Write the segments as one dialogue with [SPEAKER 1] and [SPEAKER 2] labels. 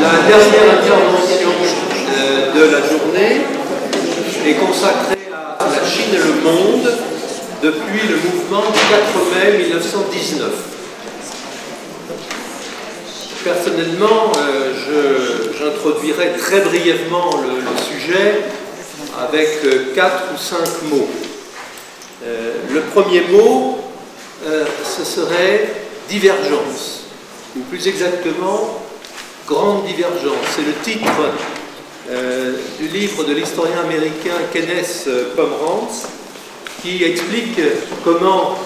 [SPEAKER 1] La dernière intervention de la journée est consacrée à la Chine et le monde depuis le mouvement du 4 mai 1919. Personnellement, j'introduirai très brièvement le sujet avec 4 ou 5 mots. Le premier mot, ce serait divergence, ou plus exactement, grande divergence. C'est le titre du livre de l'historien américain Kenneth Pomerantz, qui explique comment,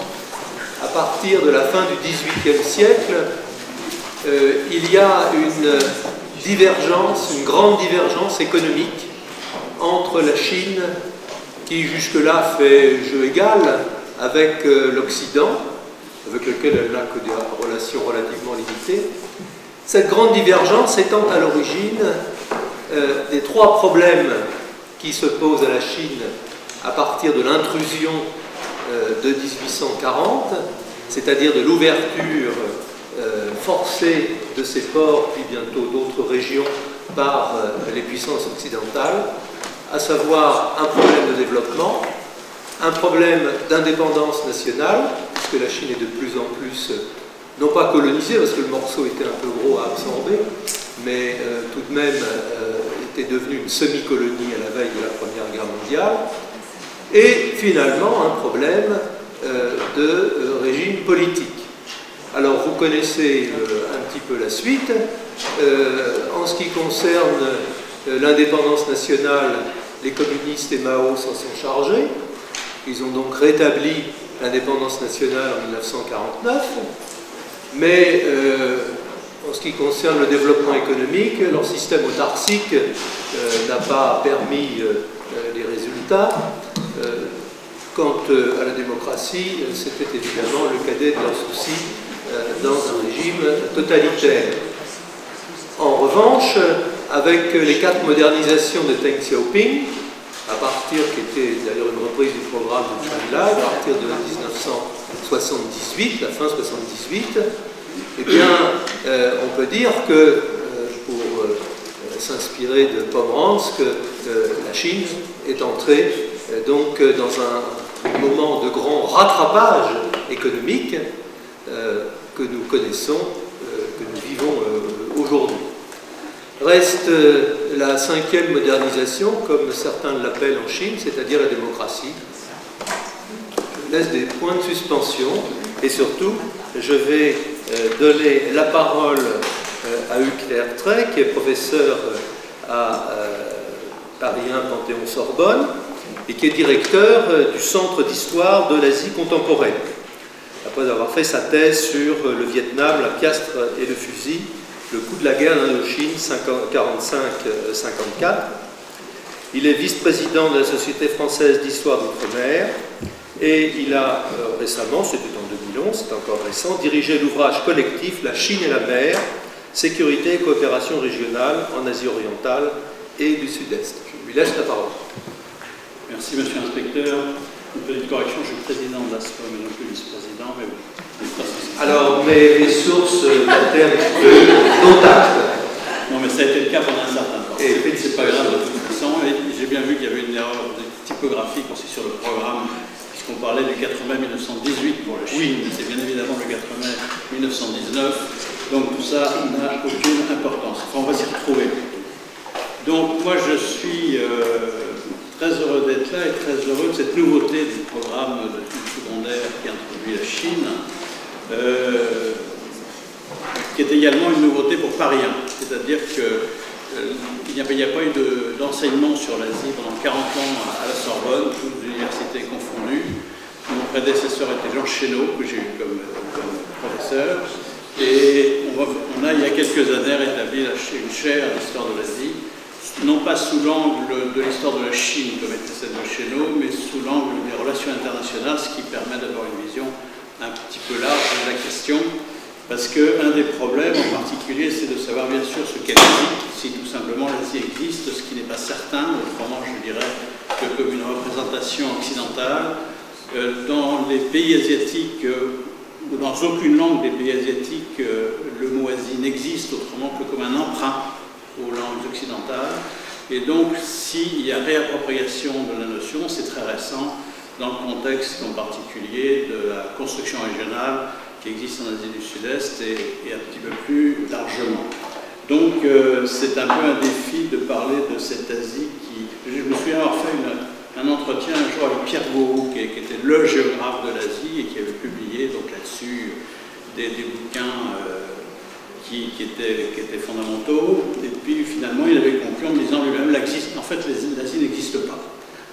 [SPEAKER 1] à partir de la fin du XVIIIe siècle, il y a une divergence, une grande divergence économique entre la Chine, qui jusque-là fait jeu égal avec l'Occident, avec lequel elle n'a que des relations relativement limitées. Cette grande divergence étant à l'origine des 3 problèmes qui se posent à la Chine à partir de l'intrusion de 1840, c'est-à-dire de l'ouverture forcée de ces ports, puis bientôt d'autres régions, par les puissances occidentales, à savoir un problème de développement, un problème d'indépendance nationale, puisque la Chine est de plus en plus, non pas colonisée, parce que le morceau était un peu gros à absorber, mais tout de même était devenue une semi-colonie à la veille de la Première Guerre mondiale, et finalement un problème de régime politique. Alors vous connaissez un petit peu la suite. En ce qui concerne l'indépendance nationale, les communistes et Mao s'en sont chargés. Ils ont donc rétabli l'indépendance nationale en 1949. Mais en ce qui concerne le développement économique, leur système autarcique n'a pas permis les résultats. Quant à la démocratie, c'était évidemment le cadet de leurs soucis dans un régime totalitaire. En revanche, avec les 4 modernisations de Deng Xiaoping, à partir, qui était d'ailleurs une reprise du programme de Chang Lai, à partir de 1978, la fin 78, eh bien, on peut dire que, pour s'inspirer de Pomerantz, que la Chine est entrée donc dans un moment de grand rattrapage économique que nous connaissons, que nous vivons aujourd'hui. Reste la 5e modernisation, comme certains l'appellent en Chine, c'est-à-dire la démocratie. Je laisse des points de suspension et surtout, je vais donner la parole à Hugues Lertrais, qui est professeur à Paris 1 Panthéon-Sorbonne et qui est directeur du Centre d'histoire de l'Asie contemporaine, après avoir fait sa thèse sur le Vietnam, la piastre et le fusil, le coût de la guerre d'Indochine 45-54. Il est vice-président de la Société française d'histoire d'outre-mer et il a récemment, c'était en 2011, c'est encore récent, dirigé l'ouvrage collectif La Chine et la mer, sécurité et coopération régionale en Asie orientale et du Sud-Est. Je lui laisse la parole.
[SPEAKER 2] Merci, monsieur l'inspecteur. Une petite correction, je suis président de l'ASFOM et non plus vice-président, mais bon.
[SPEAKER 1] Alors, mes sources portaient un petit peu dont acte.
[SPEAKER 2] Non, mais ça a été le cas pendant un certain temps. Et c'est pas grave de toute façon. J'ai bien vu qu'il y avait une erreur typographique aussi sur le programme, puisqu'on parlait du 4 mai 1918 pour le Chine. C'est bien évidemment le 4 mai 1919. Donc tout ça n'a aucune importance. Enfin, on va s'y retrouver. Donc moi, je suis très heureux d'être là et très heureux de cette nouveauté du programme d'études secondaires qui introduit la Chine, qui est également une nouveauté pour Paris 1. C'est-à-dire qu'il n'y a pas eu d'enseignement sur l'Asie pendant 40 ans à la Sorbonne, toutes les universités confondues. Mon prédécesseur était Jean Chénaud, que j'ai eu comme professeur. Et on a, il y a quelques années, rétabli une chaire d'histoire de l'Asie, non pas sous l'angle de l'histoire de la Chine, comme était celle de Chénaud, mais sous l'angle des relations internationales, ce qui permet d'avoir une vision un petit peu large de la question, parce qu'un des problèmes en particulier, c'est de savoir bien sûr ce qu'est l'Asie, si tout simplement l'Asie existe, ce qui n'est pas certain, autrement je dirais que comme une représentation occidentale, dans les pays asiatiques, ou dans aucune langue des pays asiatiques, le mot Asie n'existe autrement que comme un emprunt aux langues occidentales. Et donc, s'il y a réappropriation de la notion, c'est très récent, dans le contexte en particulier de la construction régionale qui existe en Asie du Sud-Est et un petit peu plus largement. Donc, c'est un peu un défi de parler de cette Asie qui... Je me souviens avoir fait un entretien un jour avec Pierre Gauroux, qui était le géographe de l'Asie et qui avait publié là-dessus des bouquins qui étaient fondamentaux. Et puis, finalement, il avait conclu en me disant lui-même, en fait, l'Asie n'existe pas.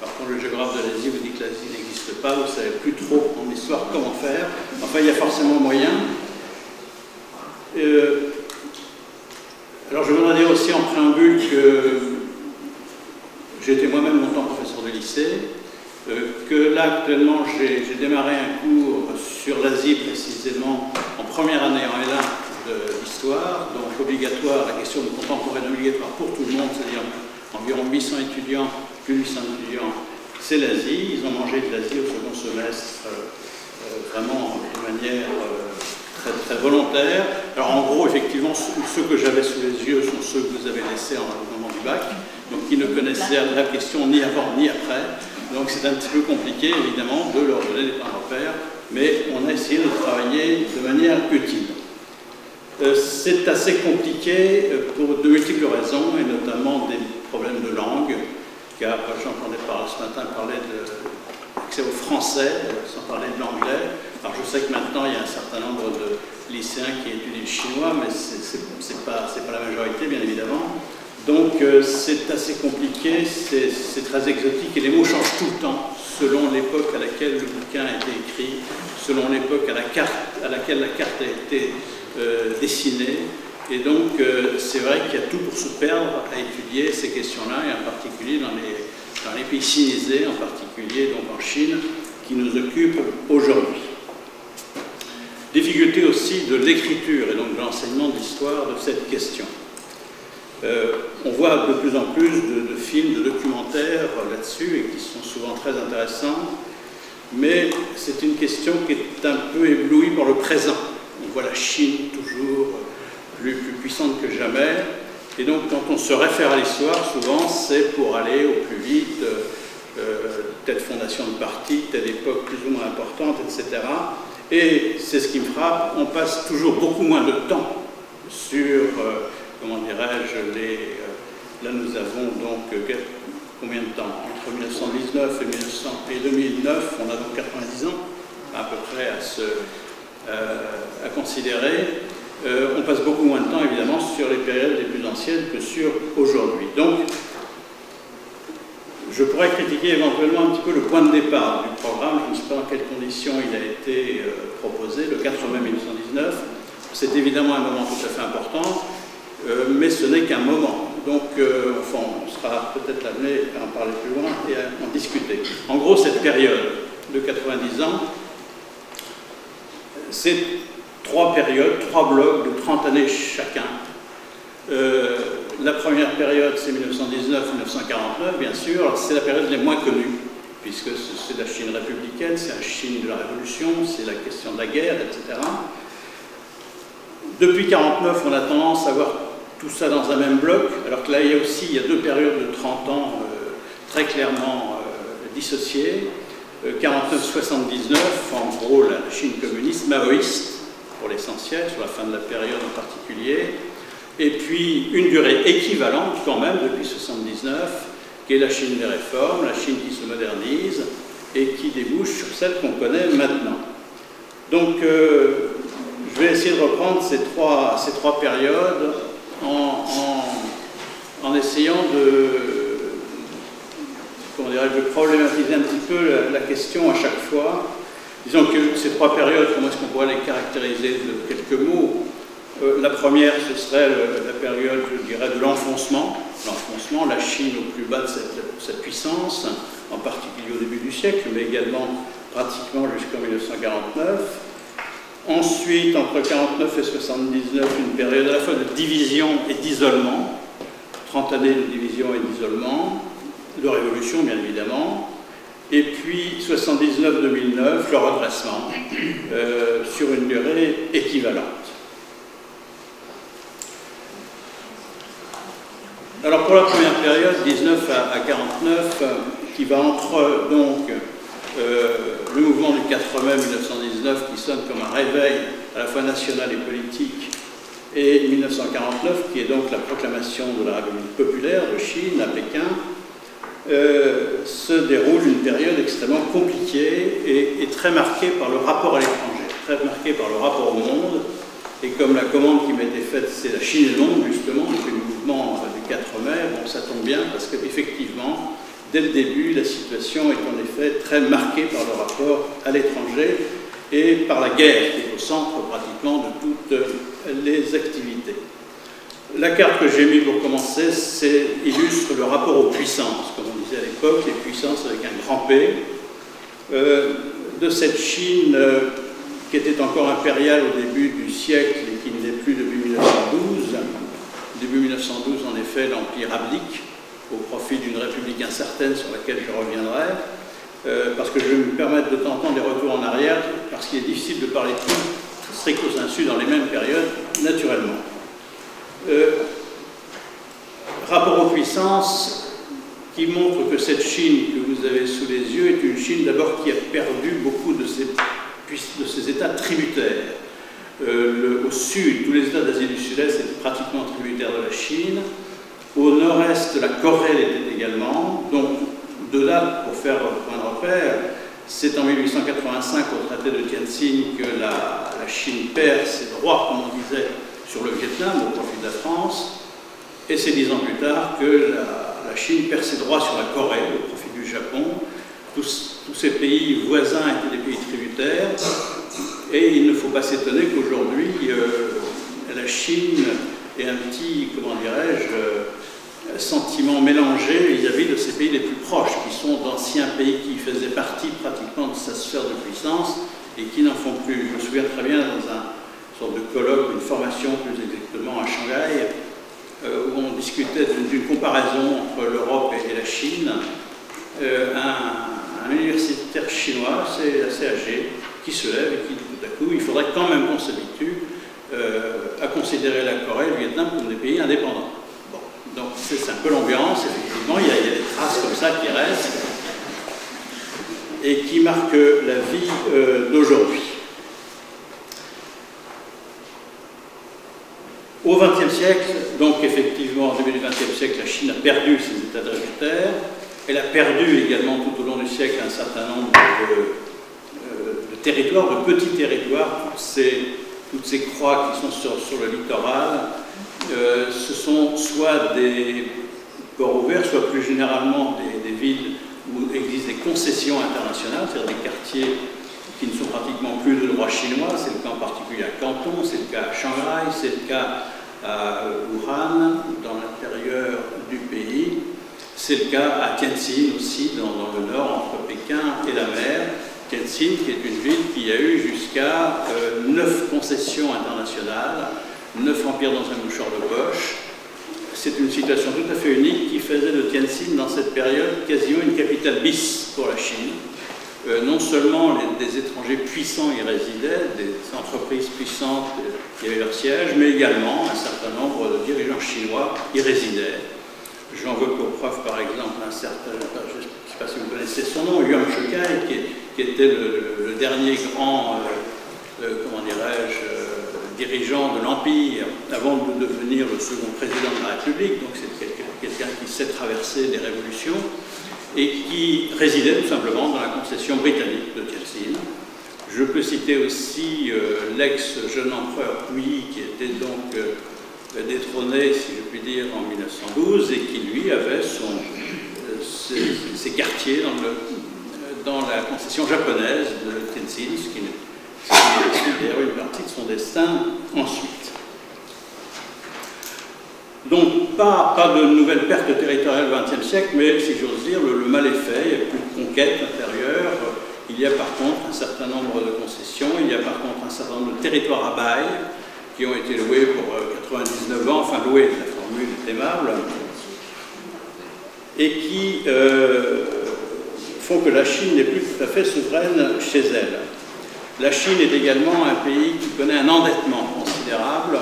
[SPEAKER 2] Alors, quand le géographe de l'Asie vous dit que l'Asie n'existe pas, vous ne savez plus trop en histoire comment faire. Enfin, il y a forcément moyen. Alors, je voudrais dire aussi en préambule que j'ai été moi-même longtemps professeur de lycée, que là, actuellement, j'ai démarré un cours sur l'Asie, précisément, en première année en L1 de l'histoire, donc obligatoire, la question de contemporaine obligatoire pour tout le monde, c'est-à-dire environ 800 étudiants, plus 800 étudiants, c'est l'Asie. Ils ont mangé de l'Asie au second semestre, vraiment de manière très volontaire. Alors en gros, effectivement, ceux que j'avais sous les yeux sont ceux que vous avez laissés au moment du bac, donc qui ne connaissaient la question ni avant ni après. Donc c'est un petit peu compliqué, évidemment, de leur donner des points de repère, mais on a essayé de travailler de manière utile. C'est assez compliqué pour de multiples raisons, et notamment des problèmes de langue, car j'entendais ce matin parler d'accès au français, sans parler de l'anglais. Alors je sais que maintenant il y a un certain nombre de lycéens qui étudient le chinois, mais c'est pas la majorité, bien évidemment. Donc c'est assez compliqué, c'est très exotique, et les mots changent tout le temps, selon l'époque à laquelle le bouquin a été écrit, selon l'époque à laquelle la carte a été dessinée. Et donc c'est vrai qu'il y a tout pour se perdre à étudier ces questions-là, et en particulier dans les pays sinisés, en particulier donc en Chine, qui nous occupent aujourd'hui. Difficulté aussi de l'écriture et donc de l'enseignement de l'histoire de cette question. On voit de plus en plus de films, de documentaires là-dessus, et qui sont souvent très intéressants, mais c'est une question qui est un peu éblouie par le présent. On voit la Chine toujours plus puissante que jamais, et donc quand on se réfère à l'histoire, souvent c'est pour aller au plus vite, telle fondation de parti, telle époque plus ou moins importante, etc. Et c'est ce qui me frappe, on passe toujours beaucoup moins de temps sur, comment dirais-je, là nous avons donc combien de temps? Entre 1919 et 2009, on a donc 90 ans à peu près à considérer. On passe beaucoup moins de temps évidemment sur les périodes les plus anciennes que sur aujourd'hui. Donc je pourrais critiquer éventuellement un petit peu le point de départ du programme. Je ne sais pas dans quelles conditions il a été proposé, le 4 mai 1919. C'est évidemment un moment tout à fait important, mais ce n'est qu'un moment. Donc, enfin, on sera peut-être amené à en parler plus loin et à en discuter. En gros, cette période de 90 ans, c'est 3 périodes, 3 blocs de 30 années chacun. La première période, c'est 1919-1949, bien sûr. C'est la période les moins connue, puisque c'est la Chine républicaine, c'est la Chine de la Révolution, c'est la question de la guerre, etc. Depuis 1949, on a tendance à voir tout ça dans un même bloc, alors que là, il y a 2 périodes de 30 ans très clairement dissociées. 49-79, en gros, la Chine communiste, maoïste, pour l'essentiel, sur la fin de la période en particulier. Et puis, une durée équivalente, quand même, depuis 1979, qui est la Chine des réformes, la Chine qui se modernise, et qui débouche sur celle qu'on connaît maintenant. Donc, je vais essayer de reprendre ces trois périodes en essayant de problématiser un petit peu la question à chaque fois. Disons que ces 3 périodes, comment est-ce qu'on pourrait les caractériser de quelques mots? La première, ce serait la période, je dirais, de l'enfoncement. L'enfoncement, la Chine au plus bas de cette puissance, en particulier au début du siècle, mais également pratiquement jusqu'en 1949. Ensuite, entre 1949 et 1979, une période à la fois de division et d'isolement, 30 années de division et d'isolement, de révolution bien évidemment, et puis 1979-2009, le redressement, sur une durée équivalente. Alors pour la première période, 19 à 49, qui va entre donc le mouvement du 4 mai 1919 qui sonne comme un réveil à la fois national et politique, et 1949 qui est donc la proclamation de la République populaire de Chine à Pékin, se déroule une période extrêmement compliquée et très marquée par le rapport à l'étranger, très marquée par le rapport au monde. Et comme la commande qui m'était faite, c'est la Chine et le monde, justement, donc le mouvement du 4 mai, bon, ça tombe bien parce qu'effectivement, dès le début, la situation est en effet très marquée par le rapport à l'étranger et par la guerre, qui est au centre pratiquement de toutes les activités. La carte que j'ai mise pour commencer illustre le rapport aux puissances, comme on disait à l'époque, les puissances avec un grand P, de cette Chine qui était encore impériale au début du siècle et qui ne l'est plus depuis 1912. Début 1912, en effet, l'Empire abdique au profit d'une république incertaine sur laquelle je reviendrai, parce que je vais me permettre de temps en temps des retours en arrière, parce qu'il est difficile de parler de tout stricto sensu dans les mêmes périodes, naturellement. Rapport aux puissances qui montre que cette Chine que vous avez sous les yeux est une Chine d'abord qui a perdu beaucoup de ses états tributaires. Au sud, tous les états d'Asie du Sud-Est étaient pratiquement tributaires de la Chine. Au nord-est, la Corée l'était également. Donc, de là, pour faire point de repère, c'est en 1885, au traité de Tianjin, que la Chine perd ses droits, comme on disait, sur le Vietnam, au profit de la France. Et c'est 10 ans plus tard que la Chine perd ses droits sur la Corée, au profit du Japon. Tous ces pays voisins étaient des pays tributaires. Et il ne faut pas s'étonner qu'aujourd'hui, la Chine ait un petit, comment dirais-je, sentiment mélangé vis-à-vis de ses pays les plus proches, qui sont d'anciens pays qui faisaient partie pratiquement de sa sphère de puissance et qui n'en font plus. Je me souviens très bien dans une sorte de colloque, une formation plus exactement à Shanghai, où on discutait d'une comparaison entre l'Europe et la Chine. Un universitaire chinois, assez âgé, qui se lève et qui dit tout à coup, il faudrait quand même qu'on s'habitue à considérer la Corée et le Vietnam comme des pays indépendants. Bon, donc c'est un peu l'ambiance, effectivement, il y a des traces comme ça qui restent et qui marquent la vie d'aujourd'hui. Au XXe siècle, donc effectivement, au début du XXe siècle, la Chine a perdu ses états tributaires. Elle a perdu également tout au long du siècle un certain nombre de territoires, de petits territoires, toutes ces croix qui sont sur le littoral. Ce sont soit des ports ouverts, soit plus généralement des villes où existent des concessions internationales, c'est-à-dire des quartiers qui ne sont pratiquement plus de droit chinois. C'est le cas en particulier à Canton, c'est le cas à Shanghai, c'est le cas à Wuhan, dans l'intérieur du pays. C'est le cas à Tianjin aussi, dans le nord, entre Pékin et la mer. Tianjin, qui est une ville qui a eu jusqu'à 9 concessions internationales, 9 empires dans un mouchoir de poche. C'est une situation tout à fait unique qui faisait de Tianjin, dans cette période, quasiment une capitale bis pour la Chine. Non seulement des étrangers puissants y résidaient, des entreprises puissantes qui avaient leur siège, mais également un certain nombre de dirigeants chinois y résidaient. J'en veux pour preuve, par exemple, un certain, je ne sais pas si vous connaissez son nom, Yuan Shikai, qui était le dernier grand, comment dirais-je, dirigeant de l'Empire, avant de devenir le second président de la République. Donc c'est quelqu'un qui sait traverser des révolutions et qui résidait tout simplement dans la concession britannique de Tianjin. Je peux citer aussi l'ex-jeune empereur Puyi, qui était donc détrôné, si je puis dire, en 1912, et qui, lui, avait ses quartiers dans la concession japonaise de Tianjin, ce qui est d'ailleurs une partie de son destin ensuite. Donc, pas de nouvelles pertes territoriales au XXe siècle, mais, si j'ose dire, le mal est fait, il n'y a plus de conquête intérieure. Il y a par contre un certain nombre de concessions, il y a par contre un certain nombre de territoires à bail qui ont été loués pour 99 ans, enfin loués, la formule est aimable, et qui font que la Chine n'est plus tout à fait souveraine chez elle. La Chine est également un pays qui connaît un endettement considérable.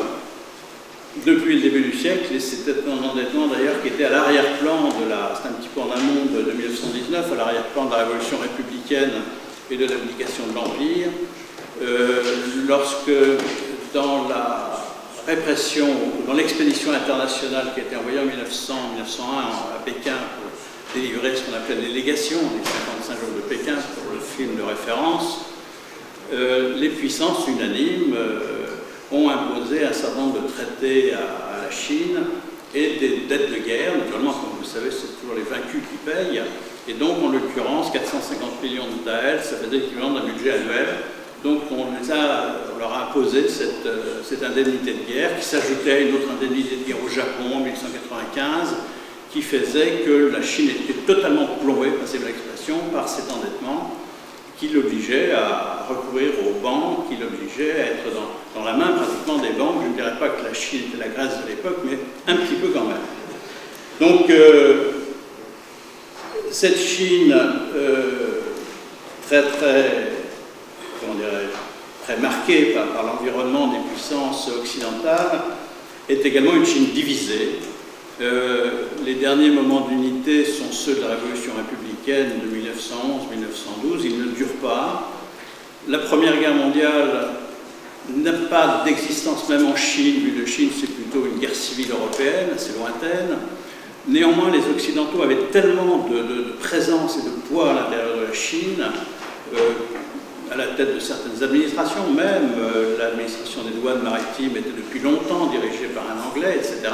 [SPEAKER 2] depuis le début du siècle, et c'était un endettement d'ailleurs qui était à l'arrière-plan c'est un petit peu en amont de 1919, à l'arrière-plan de la révolution républicaine et de l'abdication de l'Empire, lorsque dans la répression, dans l'expédition internationale qui a été envoyée en 1901 à Pékin pour délivrer ce qu'on appelait les légations, les 55 jours de Pékin pour le film de référence, les puissances unanimes ont imposé un certain nombre de traités à la Chine et des dettes de guerre. Naturellement, comme vous le savez, c'est toujours les vaincus qui payent. Et donc, en l'occurrence, 450 millions de taels, ça faisait l'équivalent d'un budget annuel. Donc, on leur a imposé cette indemnité de guerre qui s'ajoutait à une autre indemnité de guerre au Japon en 1895, qui faisait que la Chine était totalement plombée, passez-moi l'expression, par cet endettement, qui l'obligeait à recourir aux banques, qui l'obligeait à être dans la main pratiquement des banques. Je ne dirais pas que la Chine était la Grèce de l'époque, mais un petit peu quand même. Donc, cette Chine très marquée par l'environnement des puissances occidentales est également une Chine divisée. Les derniers moments d'unité sont ceux de la révolution républicaine de 1911-1912, ils ne durent pas. La Première Guerre mondiale n'a pas d'existence même en Chine, vu que Chine c'est plutôt une guerre civile européenne, assez lointaine. Néanmoins, les Occidentaux avaient tellement de présence et de poids à l'intérieur de la Chine, à la tête de certaines administrations, même l'administration des douanes maritimes était depuis longtemps dirigée par un Anglais, etc.,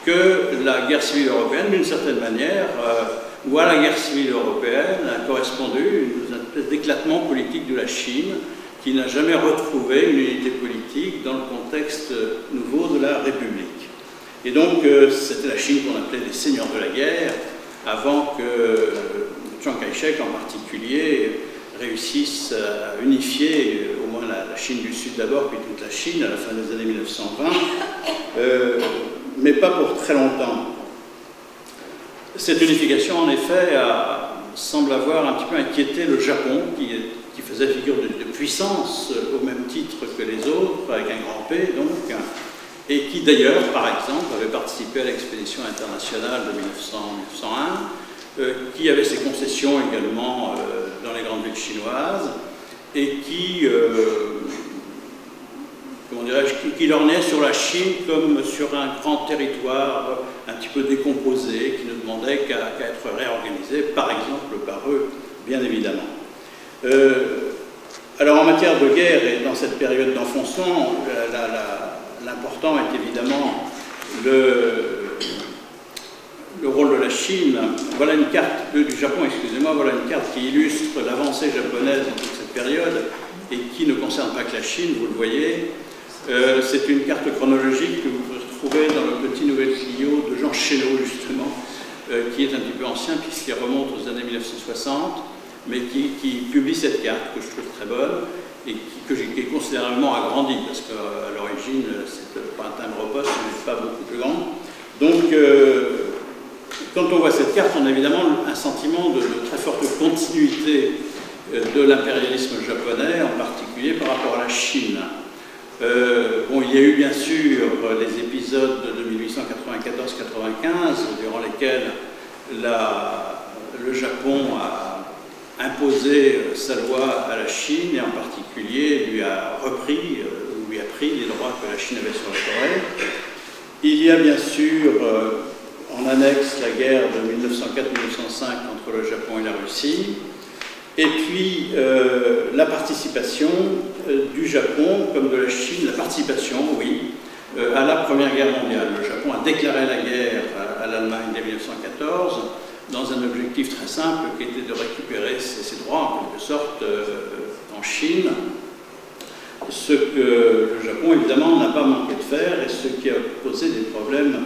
[SPEAKER 2] que la guerre civile européenne, d'une certaine manière, ou à la guerre civile européenne, a correspondu une espèce d'éclatement politique de la Chine qui n'a jamais retrouvé une unité politique dans le contexte nouveau de la République. Et donc, c'était la Chine qu'on appelait les seigneurs de la guerre, avant que Chiang Kai-shek en particulier réussisse à unifier au moins la Chine du Sud d'abord, puis toute la Chine à la fin des années 1920. Mais pas pour très longtemps. Cette unification, en effet, semble avoir un petit peu inquiété le Japon, qui faisait figure de puissance au même titre que les autres, avec un grand P, donc, et qui d'ailleurs, par exemple, avait participé à l'expédition internationale de 1901, qui avait ses concessions également dans les grandes villes chinoises, et qui qui lorgnait sur la Chine comme sur un grand territoire un petit peu décomposé, qui ne demandait qu'à être réorganisé, par exemple par eux, bien évidemment. Alors en matière de guerre et dans cette période d'enfoncement, l'important est évidemment le rôle de la Chine. Voilà une carte, du Japon, excusez-moi, voilà une carte qui illustre l'avancée japonaise dans toute cette période et qui ne concerne pas que la Chine, vous le voyez. C'est une carte chronologique que vous pouvez trouver dans le petit nouvel Clio de Jean Chénaud, justement, qui est un petit peu ancien puisqu'il remonte aux années 1960, mais qui publie cette carte que je trouve très bonne et qui est considérablement agrandie parce qu'à l'origine, c'est pas un timbre-poste, mais pas beaucoup plus grand. Donc, quand on voit cette carte, on a évidemment un sentiment de très forte continuité de l'impérialisme japonais, en particulier par rapport à la Chine. Bon, il y a eu bien sûr les épisodes de 1894-95 durant lesquels le Japon a imposé sa loi à la Chine et en particulier lui a pris les droits que la Chine avait sur la Corée. Il y a bien sûr en annexe la guerre de 1904-1905 entre le Japon et la Russie. Et puis, la participation du Japon, comme de la Chine, la participation, oui, à la Première Guerre mondiale. Le Japon a déclaré la guerre à l'Allemagne dès 1914, dans un objectif très simple, qui était de récupérer ses droits, en quelque sorte, en Chine. Ce que le Japon, évidemment, n'a pas manqué de faire, et ce qui a posé des problèmes,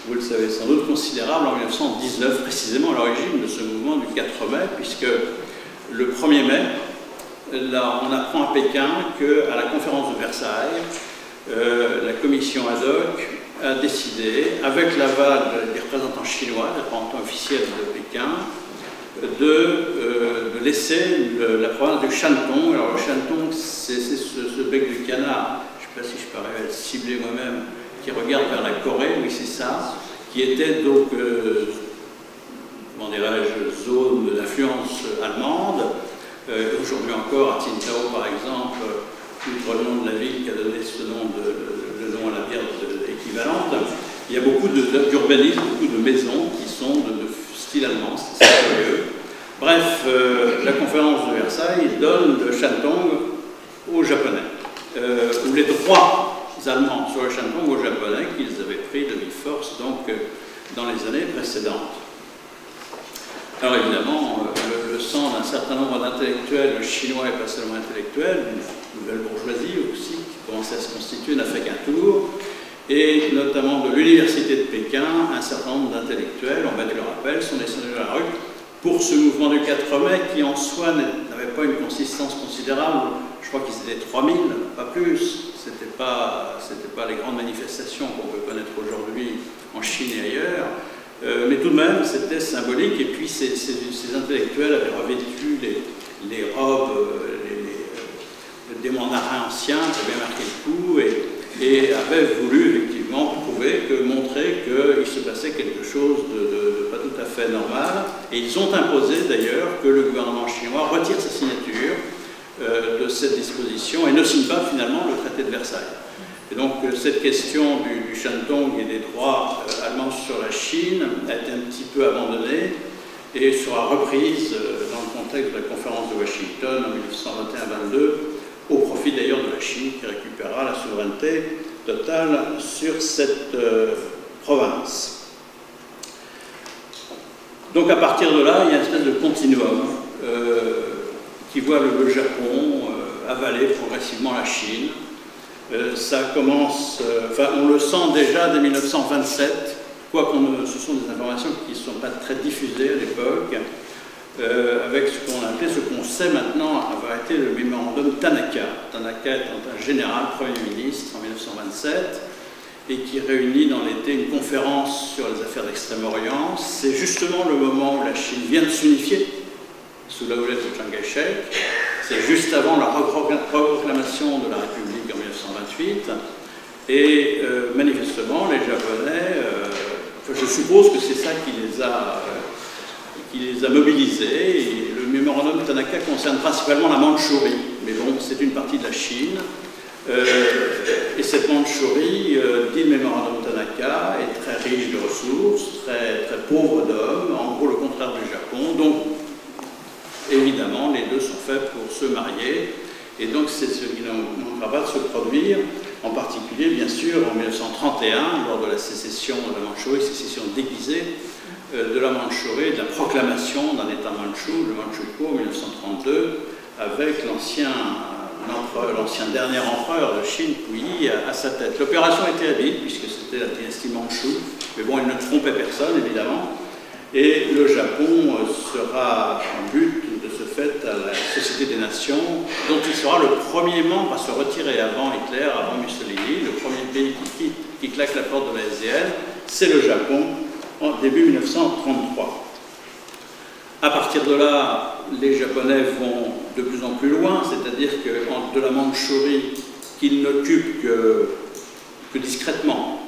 [SPEAKER 2] vous le savez sans doute, considérables en 1919, précisément à l'origine de ce mouvement du 4 mai, puisque le 1er mai, là, on apprend à Pékin qu'à la conférence de Versailles, la commission ad hoc a décidé, avec l'aval des représentants chinois, des représentants officiels de Pékin, de laisser la province du Shantung. Alors le Shantung, c'est ce bec du canard, je ne sais pas si je peux arriver à le cibler moi-même, qui regarde vers la Corée, oui c'est ça, qui était donc, comment dirais-je, zone d'influence allemande. Aujourd'hui encore, à Tsingtao par exemple, outre le nom de la ville qui a donné ce nom, le nom à la bière équivalente, il y a beaucoup d'urbanisme, beaucoup de maisons qui sont de style allemand, c'est curieux. Bref, la conférence de Versailles donne le Shantung aux Japonais, ou les droits allemands sur le Shantung aux Japonais qu'ils avaient pris de vive force donc, dans les années précédentes. Alors évidemment, le sang d'un certain nombre d'intellectuels chinois et pas seulement intellectuels, une nouvelle bourgeoisie aussi qui commençait à se constituer, n'a fait qu'un tour, et notamment de l'université de Pékin, un certain nombre d'intellectuels, on battu le rappel, sont descendus de la rue pour ce mouvement du 4 mai qui en soi n'avait pas une consistance considérable. Je crois qu'ils étaient 3000, pas plus. C'était pas les grandes manifestations qu'on peut connaître aujourd'hui en Chine et ailleurs. Mais tout de même, c'était symbolique. Et puis, ces intellectuels avaient revêtu les robes des mandarins anciens, qui avaient marqué le coup, et avaient voulu effectivement montrer qu'il se passait quelque chose de pas tout à fait normal. Et ils ont imposé d'ailleurs que le gouvernement chinois retire sa signature de cette disposition et ne signe pas finalement le traité de Versailles. Et donc cette question du Shantung et des droits allemands sur la Chine a été un petit peu abandonnée et sera reprise dans le contexte de la conférence de Washington en 1921-22, au profit d'ailleurs de la Chine qui récupérera la souveraineté totale sur cette province. Donc à partir de là, il y a une espèce de continuum qui voit le Japon avaler progressivement la Chine. Ça commence, enfin on le sent déjà dès 1927, quoique ce sont des informations qui ne sont pas très diffusées à l'époque, avec ce qu'on appelait, ce qu'on sait maintenant avoir été le mémorandum Tanaka. Tanaka étant un général Premier ministre en 1927 et qui réunit dans l'été une conférence sur les affaires d'Extrême-Orient. C'est justement le moment où la Chine vient de s'unifier sous la houlette de Chiang Kai-shek. C'est juste avant la reproclamation de la République en 1928. Et manifestement, les Japonais, je suppose que c'est ça qui les a mobilisés. Et le mémorandum de Tanaka concerne principalement la Mandchourie, mais bon, c'est une partie de la Chine. Et cette Mandchourie, dit le mémorandum de Tanaka, est très riche de ressources, très, très pauvre d'hommes, en gros le contraire du Japon. Donc, évidemment, les deux sont faits pour se marier. Et donc, c'est ce qui ne manquera pas de se produire, en particulier, bien sûr, en 1931, lors de la sécession de la Mandchourie, sécession déguisée de la Mandchourie, de la proclamation d'un État mandchou, le Mandchoukouo, en 1932, avec l'ancien dernier empereur de Chine, Puyi, à sa tête. L'opération était habile, puisque c'était la dynastie mandchoue, mais bon, il ne trompait personne, évidemment. Et le Japon sera en but de ce fait à la Société des Nations, dont il sera le premier membre à se retirer avant Hitler, avant Mussolini. Le premier pays qui claque la porte de la SDN, c'est le Japon, en début 1933. À partir de là, les Japonais vont de plus en plus loin, c'est-à-dire que de la Mandchourie, qu'ils n'occupent que discrètement,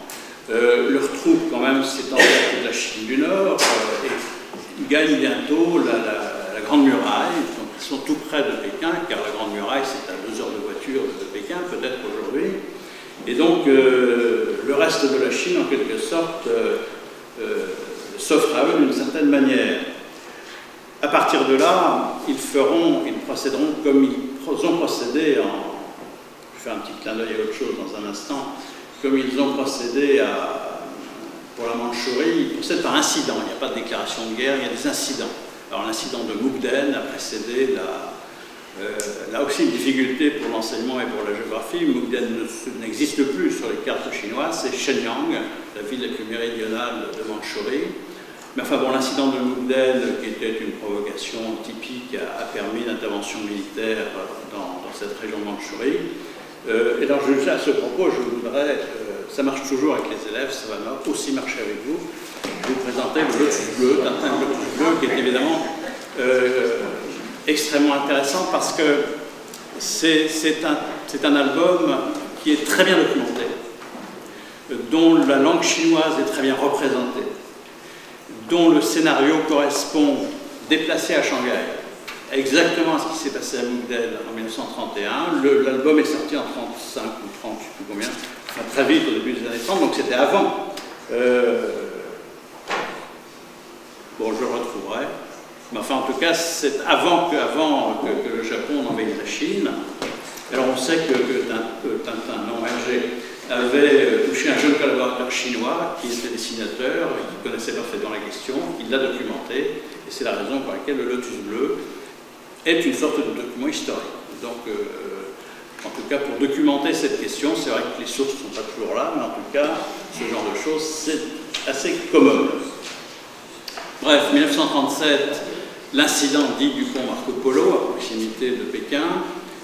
[SPEAKER 2] leurs troupes, quand même, s'étendent de la Chine du Nord et gagnent bientôt la Grande Muraille. Donc, ils sont tout près de Pékin, car la Grande Muraille, c'est à 2 heures de voiture de Pékin, peut-être aujourd'hui. Et donc, le reste de la Chine, en quelque sorte, s'offre à eux d'une certaine manière. À partir de là, ils procéderont comme ils ont procédé je fais un petit clin d'œil à autre chose dans un instant, comme ils ont procédé pour la Mandchourie. Ils procèdent par incident, il n'y a pas de déclaration de guerre, il y a des incidents. Alors l'incident de Mukden a précédé là aussi une difficulté pour l'enseignement et pour la géographie. Mukden n'existe plus sur les cartes chinoises, c'est Shenyang, la ville la plus méridionale de Mandchourie. Mais enfin bon, l'incident de Mukden, qui était une provocation typique, a permis l'intervention militaire dans cette région de Mandchourie. Et alors, à ce propos, je voudrais, ça marche toujours avec les élèves, ça va aussi marcher avec vous, je vais vous présenter le Lotus Bleu, Tintin Lotus Bleu, qui est évidemment extrêmement intéressant parce que c'est un album qui est très bien documenté, dont la langue chinoise est très bien représentée, dont le scénario correspond, déplacé à Shanghai, exactement à ce qui s'est passé à Mukden en 1931. L'album est sorti en 1935 ou 30, je ne sais plus combien, enfin, très vite au début des années 30, donc c'était avant. Bon, je le retrouverai. Mais enfin, en tout cas, c'est avant que le Japon n'envahisse la Chine. Alors, on sait que Tintin, non, Hergé, avait touché un jeune collaborateur chinois qui était dessinateur, qui connaissait parfaitement la question, qui l'a documenté, et c'est la raison pour laquelle le Lotus bleu est une sorte de document historique. Donc, en tout cas, pour documenter cette question, c'est vrai que les sources ne sont pas toujours là, mais en tout cas, ce genre de choses, c'est assez commode. Bref, 1937, l'incident dit du pont Marco Polo, à proximité de Pékin,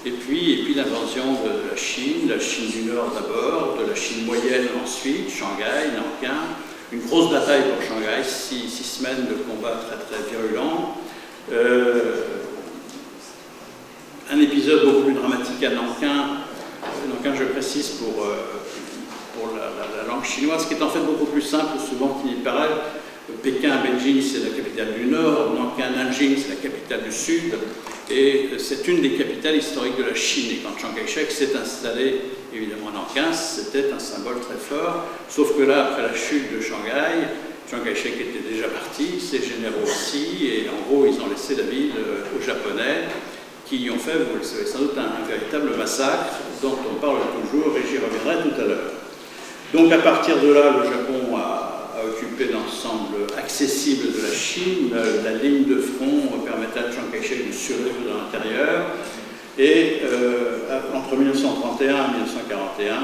[SPEAKER 2] et puis l'invasion de la Chine du Nord d'abord, de la Chine moyenne ensuite, Shanghai, Nankin, une grosse bataille pour Shanghai, 6 semaines de combats très très virulents. Un épisode beaucoup plus dramatique à Nankin, je précise pour la langue chinoise, qui est en fait beaucoup plus simple souvent qu'il n'y paraît. Pékin, Beijing, c'est la capitale du Nord, Nankin, Nanjing, c'est la capitale du Sud, et c'est une des capitales historiques de la Chine. Et quand Chiang Kai-shek s'est installé, évidemment, à Nankin, c'était un symbole très fort, sauf que là, après la chute de Shanghai, Chiang Kai-shek était déjà parti, ses généraux aussi, et en gros, ils ont laissé la ville aux Japonais, qui ont fait, vous le savez sans doute, un véritable massacre dont on parle toujours, et j'y reviendrai tout à l'heure. Donc, à partir de là, le Japon a occupé l'ensemble accessible de la Chine. La ligne de front permettait à Chiang Kai-shek de survivre dans l'intérieur. Et entre 1931 et 1941,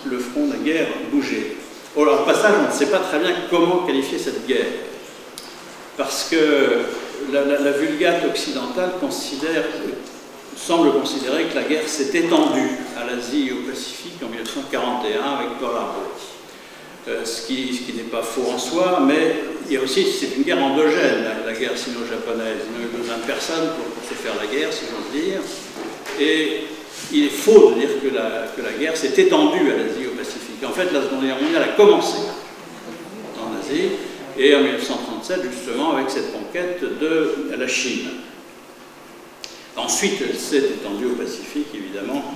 [SPEAKER 2] le front de la guerre bougeait. Alors, au passage, on ne sait pas très bien comment qualifier cette guerre. Parce que la Vulgate occidentale semble considérer que la guerre s'est étendue à l'Asie et au Pacifique en 1941 avec Pearl Harbor. Ce qui n'est pas faux en soi, mais il y a aussi, c'est une guerre endogène, la guerre sino-japonaise. Il n'y a eu besoin de personne pour se faire la guerre, si j'ose dire. Et il est faux de dire que la guerre s'est étendue à l'Asie et au Pacifique. En fait, la Seconde Guerre mondiale a commencé en Asie, et en 1937, justement, avec cette conquête de la Chine. Ensuite, elle s'est étendue au Pacifique, évidemment,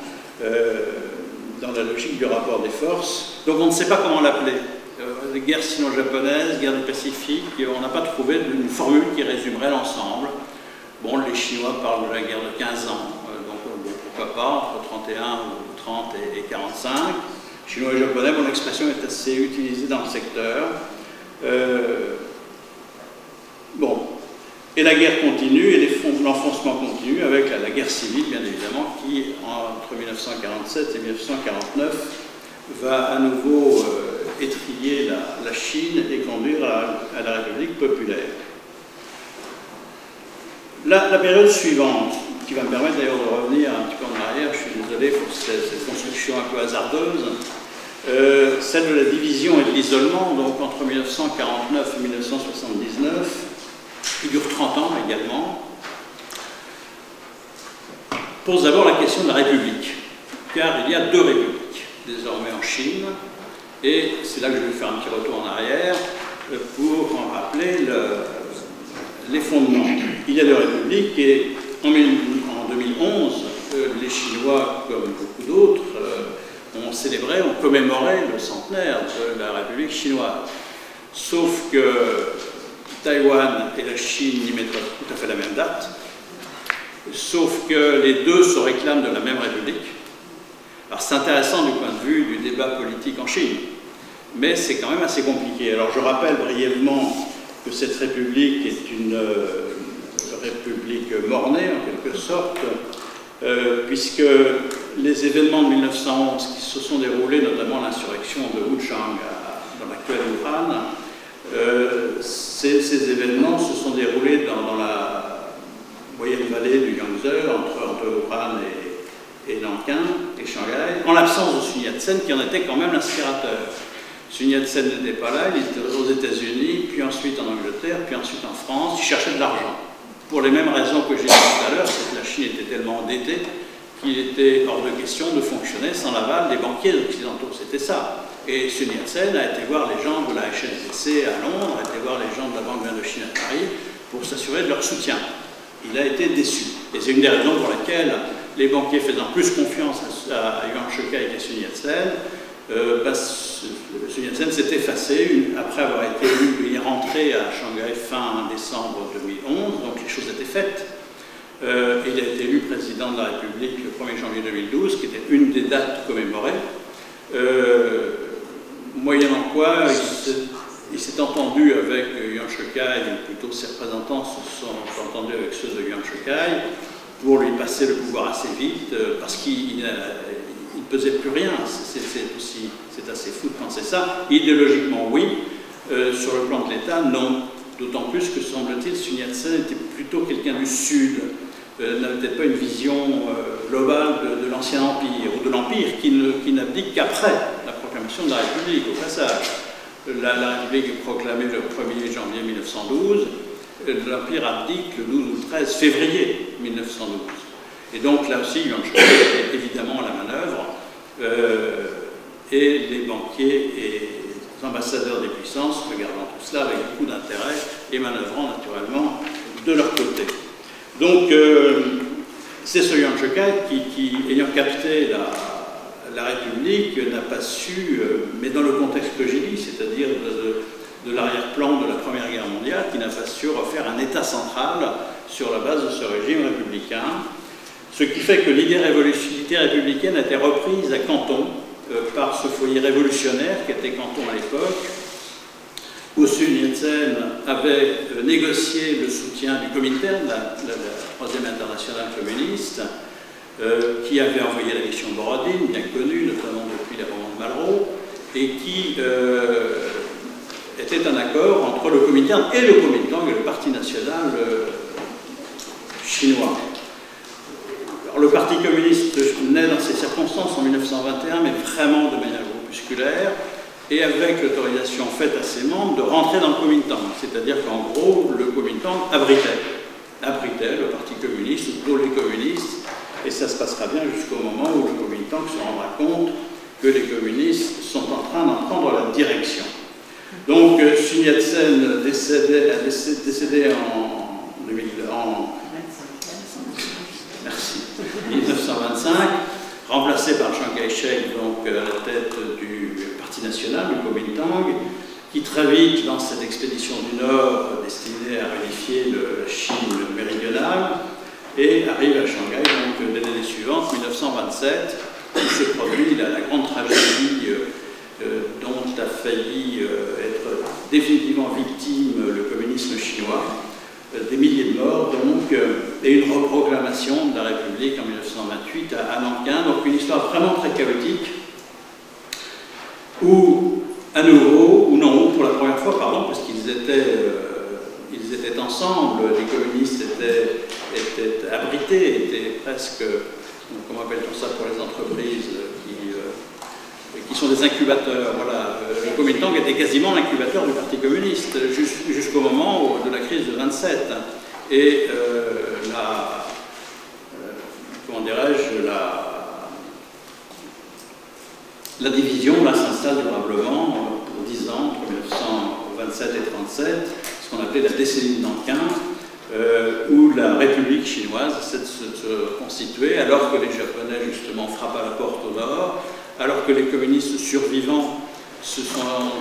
[SPEAKER 2] dans la logique du rapport des forces. Donc on ne sait pas comment l'appeler. Guerre sino-japonaise, guerre du Pacifique, on n'a pas trouvé une formule qui résumerait l'ensemble. Bon, les Chinois parlent de la guerre de 15 ans, donc bon, pourquoi pas, entre 31 ou 30 et 45. Chinois et Japonais, mon expression est assez utilisée dans le secteur. Bon. Et la guerre continue, et l'enfoncement continue avec la guerre civile, bien évidemment, qui, entre 1947 et 1949, va à nouveau étriller la Chine et conduire à la République populaire. La période suivante, qui va me permettre d'ailleurs de revenir un petit peu en arrière, je suis désolé pour cette construction un peu hasardeuse, celle de la division et de l'isolement, donc entre 1949 et 1979, qui dure 30 ans également, pose d'abord la question de la République, car il y a deux républiques désormais en Chine, et c'est là que je vais faire un petit retour en arrière pour en rappeler les fondements. Il y a deux républiques, et en 2011, les Chinois, comme beaucoup d'autres, ont célébré, ont commémoré le centenaire de la République chinoise. Sauf que Taïwan et la Chine y mettent tout à fait la même date, sauf que les deux se réclament de la même République. Alors c'est intéressant du point de vue du débat politique en Chine, mais c'est quand même assez compliqué. Alors je rappelle brièvement que cette République est une République mornée en quelque sorte, puisque les événements de 1911 qui se sont déroulés, notamment l'insurrection de Wuchang dans l'actuel Wuhan, ces événements se sont déroulés dans la moyenne vallée du Yangtze, entre Wuhan et Nankin et Shanghai, en l'absence de Sun Yat-sen qui en était quand même l'inspirateur. Sun Yat-sen n'était pas là, il était aux États-Unis, puis ensuite en Angleterre, puis ensuite en France, il cherchait de l'argent. Pour les mêmes raisons que j'ai dit tout à l'heure, c'est que la Chine était tellement endettée qu'il était hors de question de fonctionner sans l'aval des banquiers occidentaux. C'était ça. Et Sun Yat-sen a été voir les gens de la HSBC à Londres, a été voir les gens de la Banque d'Indochine à Paris pour s'assurer de leur soutien. Il a été déçu. Et c'est une des raisons pour laquelle les banquiers faisant plus confiance à Yuan Shikai qu'à Sun Yat-sen, Sun Yat-sen s'est effacé après avoir été élu. Il est rentré à Shanghai fin décembre 2011, donc les choses étaient faites. Il a été élu président de la République le 1er janvier 2012, qui était une des dates commémorées. Moyennant quoi, il s'est entendu avec Yuan Shikai, ou plutôt ses représentants se sont entendus avec ceux de Yuan Shikai pour lui passer le pouvoir assez vite, parce qu'il ne pesait plus rien. C'est assez fou de penser ça. Idéologiquement, oui. Sur le plan de l'État, non. D'autant plus que, semble-t-il, Sun Yat-sen était plutôt quelqu'un du Sud, n'avait peut-être pas une vision globale de l'ancien empire, ou de l'empire qui n'abdique qu'après la proclamation de la République, au passage. La République est proclamée le 1er janvier 1912, l'empire abdique le 12 ou 13 février 1912. Et donc là aussi, Yuan Shikai est évidemment à la manœuvre, et les banquiers et les ambassadeurs des puissances regardant tout cela avec beaucoup d'intérêt et manœuvrant naturellement de leur côté. Donc, c'est ce Yuan Shikai qui, ayant capté la République, n'a pas su, mais dans le contexte que j'ai dit, c'est-à-dire de l'arrière-plan de la Première Guerre mondiale, qui n'a pas su refaire un État central sur la base de ce régime républicain. Ce qui fait que l'idée républicaine a été reprise à Canton par ce foyer révolutionnaire qui était Canton à l'époque, où Sun Yat-sen avait négocié le soutien du Comintern, la troisième internationale communiste, qui avait envoyé la mission Borodine, bien connue, notamment depuis l'avènement de Malraux, et qui était un accord entre le Comintern et le Kuomintang, le Parti national chinois. Alors, le Parti communiste naît dans ces circonstances en 1921, mais vraiment de manière groupusculaire, et avec l'autorisation faite à ses membres de rentrer dans le Kuomintang. C'est-à-dire qu'en gros, le Kuomintang abritait le Parti communiste, ou plutôt les communistes, et ça se passera bien jusqu'au moment où le Kuomintang se rendra compte que les communistes sont en train d'en prendre la direction. Donc, Sun Yat-sen décédé en 1925, remplacé par Chiang Kai-shek, donc à la tête du Parti national, du Kuomintang, qui très vite lance cette expédition du Nord destinée à réunifier la Chine méridionale, et arrive à Shanghai, donc l'année suivante, 1927, où se produit la grande tragédie dont a failli être définitivement victime le communisme chinois, des milliers de morts, donc, et une reproclamation de la République en 1928 à Nankin, donc une histoire vraiment très chaotique, où, à nouveau, ou non, pour la première fois, pardon, parce qu'ils étaient ensemble, les communistes étaient abrités, étaient presque, comment appelle-t-on ça pour les entreprises qui sont des incubateurs. Voilà. Le Kuomintang était quasiment l'incubateur du Parti communiste jusqu'au moment de la crise de 27. Et comment dirais-je, la division là s'installe durablement pour 10 ans, entre 1927 et 1937, ce qu'on appelait la décennie de Nankin, où la République chinoise essaie de se constituer, alors que les Japonais justement frappent à la porte au nord, alors que les communistes survivants se sont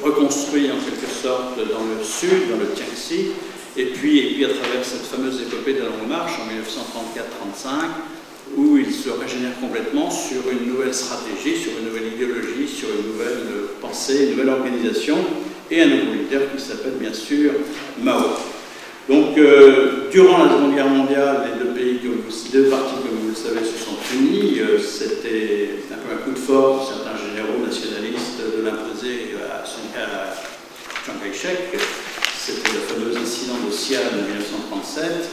[SPEAKER 2] reconstruits en quelque sorte dans le sud, dans le Jiangxi, et puis à travers cette fameuse épopée de la Longue Marche en 1934-35, où ils se régénèrent complètement sur une nouvelle stratégie, sur une nouvelle idéologie, sur une nouvelle pensée, une nouvelle organisation, et un nouveau leader qui s'appelle bien sûr Mao. Donc, durant la Seconde Guerre mondiale, les deux partis, comme vous le savez, se sont unis. C'était un peu un coup de force, certains généraux nationalistes de l'imposer à Chiang Kai-shek. C'était le fameux incident de Xi'an en 1937.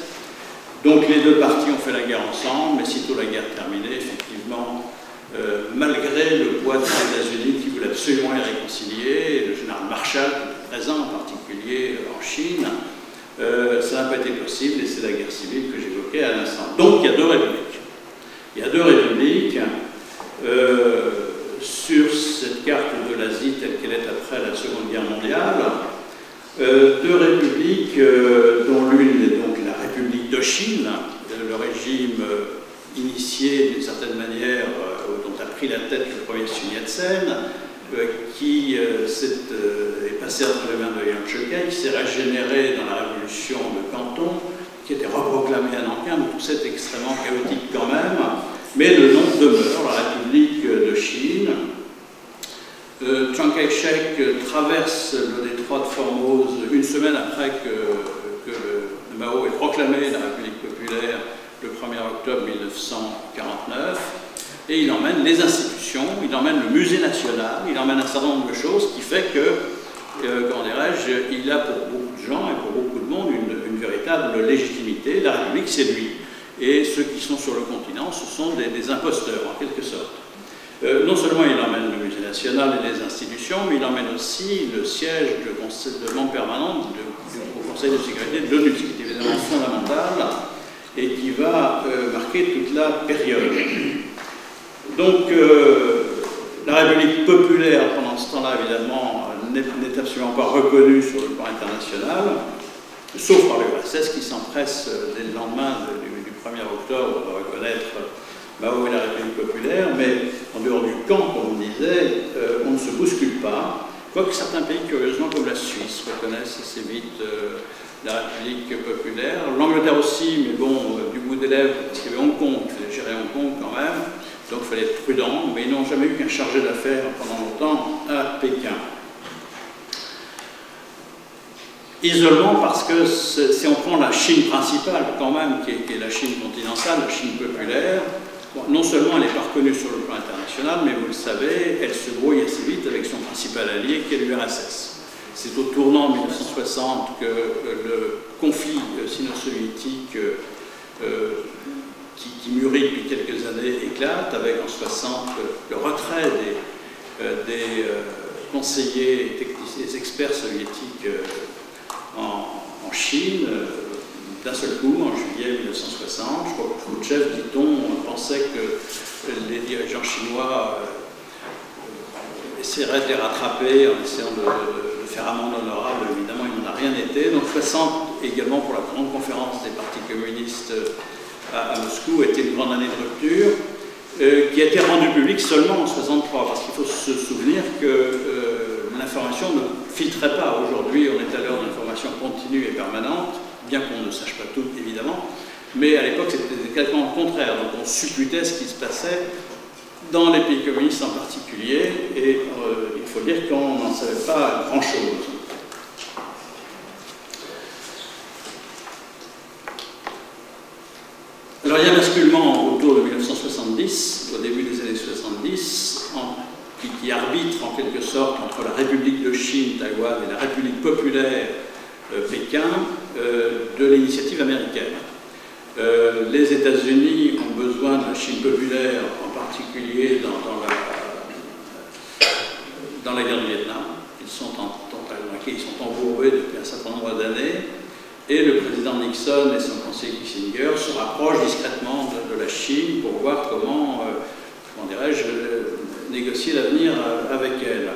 [SPEAKER 2] Donc, les deux partis ont fait la guerre ensemble, mais sitôt la guerre terminée, effectivement, malgré le poids des États-Unis qui voulaient absolument les réconcilier, le général Marshall, présent en particulier en Chine, ça n'a pas été possible, et c'est la guerre civile que j'évoquais à l'instant. Donc il y a deux républiques. Il y a deux républiques. sur cette carte de l'Asie telle qu'elle est après la Seconde Guerre mondiale, deux républiques, dont l'une est donc la République de Chine, le régime initié d'une certaine manière, dont a pris la tête le premier Sun Yat-sen, qui est passé entre les mains de Yang Chiu-kai, qui s'est régénéré dans la révolution de Canton, qui était reproclamé à Nankin, donc tout ça est extrêmement chaotique quand même, mais le nom demeure, la République de Chine. Chiang Kai-shek traverse le détroit de Formose une semaine après que Mao ait proclamé la République populaire le 1er octobre 1949, et il emmène les institutions, il emmène le musée national, il emmène un certain nombre de choses qui fait que, comment dirais-je, il a pour beaucoup de gens et pour beaucoup de monde une véritable légitimité. La République, c'est lui. Et ceux qui sont sur le continent, ce sont des imposteurs, en quelque sorte. Non seulement il emmène le musée national et les institutions, mais il emmène aussi le siège de membre permanent du Conseil de sécurité de l'ONU, qui est évidemment fondamental et qui va marquer toute la période. Donc, la République populaire, pendant ce temps-là, évidemment, n'est absolument pas reconnue sur le plan international, sauf par l'URSS qui s'empresse dès le lendemain du 1er octobre de reconnaître Mao et la République populaire, mais en dehors du camp, comme on disait, on ne se bouscule pas, quoique certains pays, curieusement, comme la Suisse, reconnaissent assez vite la République populaire. L'Angleterre aussi, mais bon, du bout des lèvres, parce qu'il y avait Hong Kong, il fallait gérer Hong Kong quand même, donc il fallait être prudent, mais ils n'ont jamais eu qu'un chargé d'affaires pendant longtemps à Pékin. Isolement parce que si on prend la Chine principale quand même, qui est la Chine continentale, la Chine populaire, bon, non seulement elle n'est pas reconnue sur le plan international, mais vous le savez, elle se brouille assez vite avec son principal allié qui est l'URSS. C'est au tournant 1960 que le conflit sino-soviétique qui mûrit depuis quelques années éclate, avec en 60 le retrait des conseillers et des experts soviétiques en Chine, d'un seul coup, en juillet 1960. Je crois que Khrouchtchev, dit-on, pensait que les dirigeants chinois essaieraient de les rattraper en essayant de faire amende honorable. Évidemment, il n'en a rien été. Donc 60, également pour la grande conférence des partis communistes à Moscou, était une grande année de rupture, qui a été rendue publique seulement en 63, parce qu'il faut se souvenir que l'information ne filtrait pas. Aujourd'hui, on est à l'heure d'information continue et permanente, bien qu'on ne sache pas tout, évidemment, mais à l'époque, c'était quasiment le contraire. Donc on supputait ce qui se passait dans les pays communistes en particulier, et il faut dire qu'on n'en savait pas grand-chose. Alors il y a un basculement autour de 1970, au début des années 70, qui arbitre en quelque sorte entre la République de Chine, Taïwan, et la République populaire Pékin, de l'initiative américaine. Les États-Unis ont besoin de la Chine populaire, en particulier dans la guerre du Vietnam. Ils sont embourbés depuis un certain nombre d'années. Et le président Nixon et son conseiller Kissinger se rapprochent discrètement de la Chine pour voir comment dirais-je, négocier l'avenir avec elle.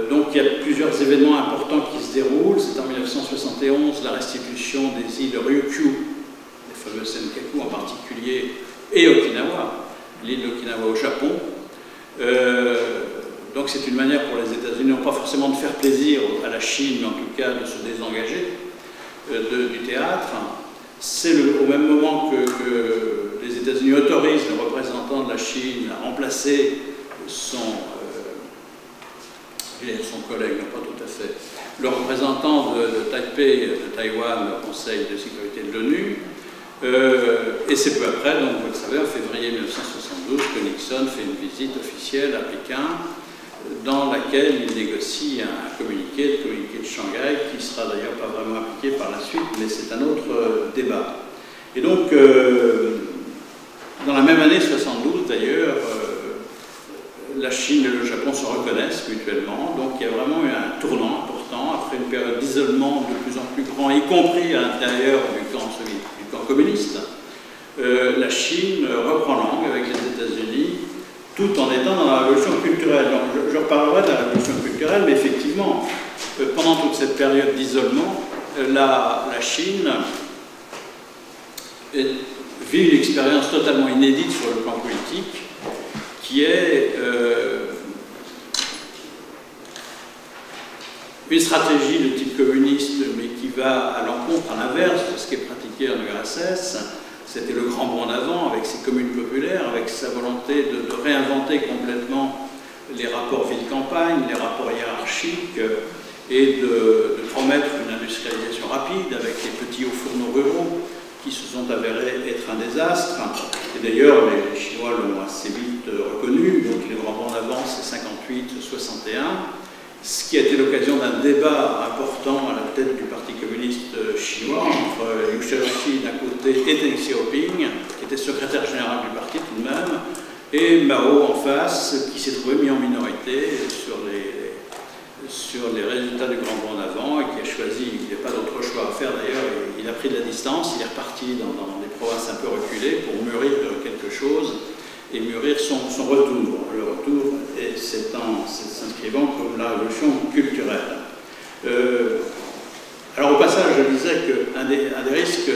[SPEAKER 2] Donc il y a plusieurs événements importants qui se déroulent. C'est en 1971 la restitution des îles Ryukyu, les fameux Senkaku en particulier, et Okinawa, l'île d'Okinawa au Japon. Donc c'est une manière pour les États-Unis, non pas forcément de faire plaisir à la Chine, mais en tout cas de se désengager du théâtre. C'est au même moment que les États-Unis autorisent le représentant de la Chine à remplacer son collègue, non pas tout à fait, le représentant de Taipei, de Taïwan, au Conseil de sécurité de l'ONU. Et c'est peu après, donc vous le savez, en février 1972, que Nixon fait une visite officielle à Pékin, dans laquelle il négocie un communiqué, le communiqué de Shanghai, qui sera d'ailleurs pas vraiment appliqué par la suite, mais c'est un autre débat. Et donc, dans la même année 72 d'ailleurs, la Chine et le Japon se reconnaissent mutuellement, donc il y a vraiment eu un tournant important, après une période d'isolement de plus en plus grand, y compris à l'intérieur du camp communiste. La Chine reprend langue avec les États-Unis tout en étant dans la révolution culturelle. Donc, je reparlerai de la révolution culturelle, mais effectivement, pendant toute cette période d'isolement, la Chine vit une expérience totalement inédite sur le plan politique, qui est une stratégie de type communiste, mais qui va à l'encontre, à l'inverse de ce qui est pratiqué en URSS. C'était le grand bond d'avant avec ses communes populaires, avec sa volonté de réinventer complètement les rapports ville-campagne, les rapports hiérarchiques, et de promettre une industrialisation rapide avec les petits hauts fourneaux ruraux qui se sont avérés être un désastre. Et d'ailleurs, les Chinois l'ont assez vite reconnu, donc les grands bonds d'avant, c'est 58-61, ce qui a été l'occasion d'un débat important à la tête du Parti communiste chinois entre Liu Shaoqi d'un côté et Deng Xiaoping, qui était secrétaire général du parti tout de même, et Mao en face, qui s'est trouvé mis en minorité sur les résultats du grand bond d'avant et qui a choisi, il n'y a pas d'autre choix à faire d'ailleurs, il a pris de la distance, il est reparti dans des provinces un peu reculées pour mûrir quelque chose et mûrir son retour. Le retour s'inscrivant comme la révolution culturelle. Alors au passage, je disais qu'un des risques,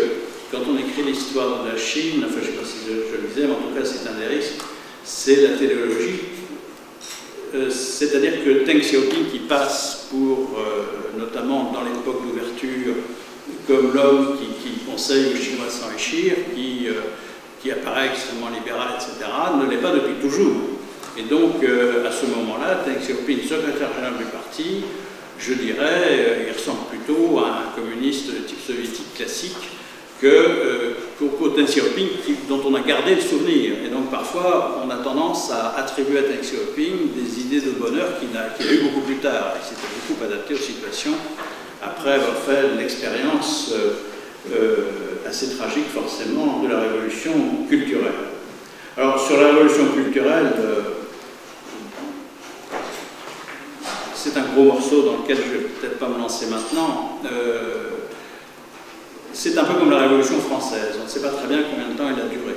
[SPEAKER 2] quand on écrit l'histoire de la Chine, enfin je ne sais pas si je le disais, mais en tout cas c'est un des risques, c'est la téléologie. C'est-à-dire que Deng Xiaoping, qui passe pour, notamment dans l'époque d'ouverture, comme l'homme qui conseille aux Chinois de s'enrichir, qui apparaît extrêmement libéral, etc., ne l'est pas depuis toujours. Et donc, à ce moment-là, Deng Xiaoping, secrétaire général du parti, je dirais, il ressemble plutôt à un communiste de type soviétique classique qu'au Deng Xiaoping dont on a gardé le souvenir. Et donc parfois, on a tendance à attribuer à Deng Xiaoping des idées de bonheur qu'il a eu beaucoup plus tard, et qui s'était beaucoup adapté aux situations après avoir fait l'expérience assez tragique, forcément, de la révolution culturelle. Alors, sur la révolution culturelle, c'est un gros morceau dans lequel je ne vais peut-être pas me lancer maintenant. C'est un peu comme la Révolution française, on ne sait pas très bien combien de temps elle a duré.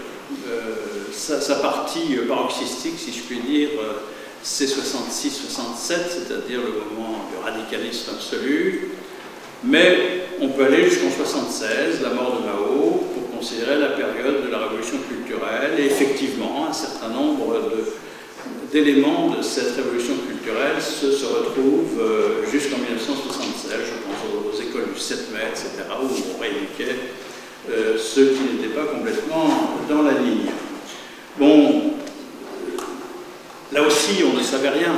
[SPEAKER 2] Sa partie paroxystique, si je puis dire, c'est 66-67, c'est-à-dire le moment du radicalisme absolu, mais on peut aller jusqu'en 76, la mort de Mao, pour considérer la période de la Révolution culturelle, et effectivement, un certain nombre d'éléments de cette révolution culturelle se retrouvent jusqu'en 1976, je pense aux écoles du 7 mai, etc., où on rééduquait ceux qui n'étaient pas complètement dans la ligne. Bon, là aussi, on ne savait rien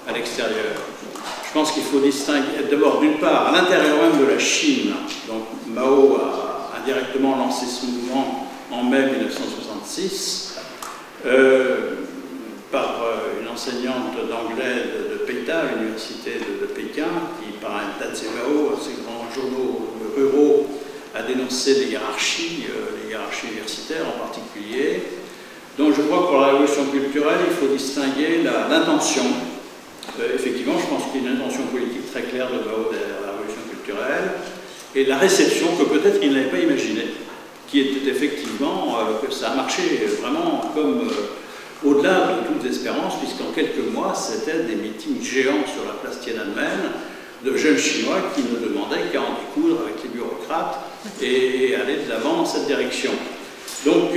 [SPEAKER 2] à l'extérieur. Je pense qu'il faut distinguer, d'abord, d'une part, à l'intérieur même de la Chine, donc Mao a indirectement lancé ce mouvement en mai 1966, par une enseignante d'anglais de Pékin, l'université de Pékin, qui, par un tas de ses grands journaux ruraux, a dénoncé les hiérarchies universitaires en particulier. Donc je crois que pour la révolution culturelle, il faut distinguer l'intention. Effectivement, je pense qu'il y a une intention politique très claire de Mao derrière la révolution culturelle, et la réception que peut-être il n'avait pas imaginée, qui était effectivement que ça a marché vraiment comme au-delà de toute espérance, puisqu'en quelques mois, c'était des meetings géants sur la place Tiananmen de jeunes Chinois qui ne demandaient qu'à en découdre avec les bureaucrates et aller de l'avant dans cette direction. Donc,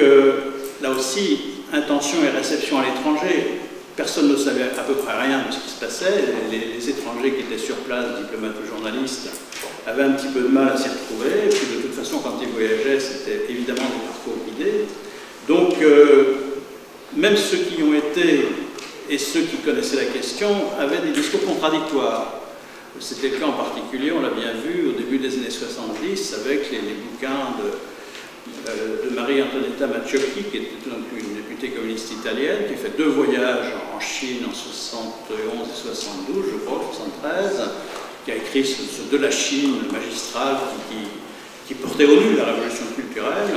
[SPEAKER 2] là aussi, intention et réception à l'étranger. Personne ne savait à peu près rien de ce qui se passait. Les étrangers qui étaient sur place, diplomates ou journalistes, avaient un petit peu de mal à s'y retrouver. Et puis, de toute façon, quand ils voyageaient, c'était évidemment des parcours guidés. Donc, même ceux qui ont été et ceux qui connaissaient la question avaient des discours contradictoires. C'était le cas en particulier, on l'a bien vu, au début des années 70, avec les bouquins de Marie-Antonietta Macciocchi, qui était donc une députée communiste italienne, qui a fait 2 voyages en Chine en 71 et 72, je crois, 73, qui a écrit ce De la Chine magistral qui portait au nu la révolution culturelle,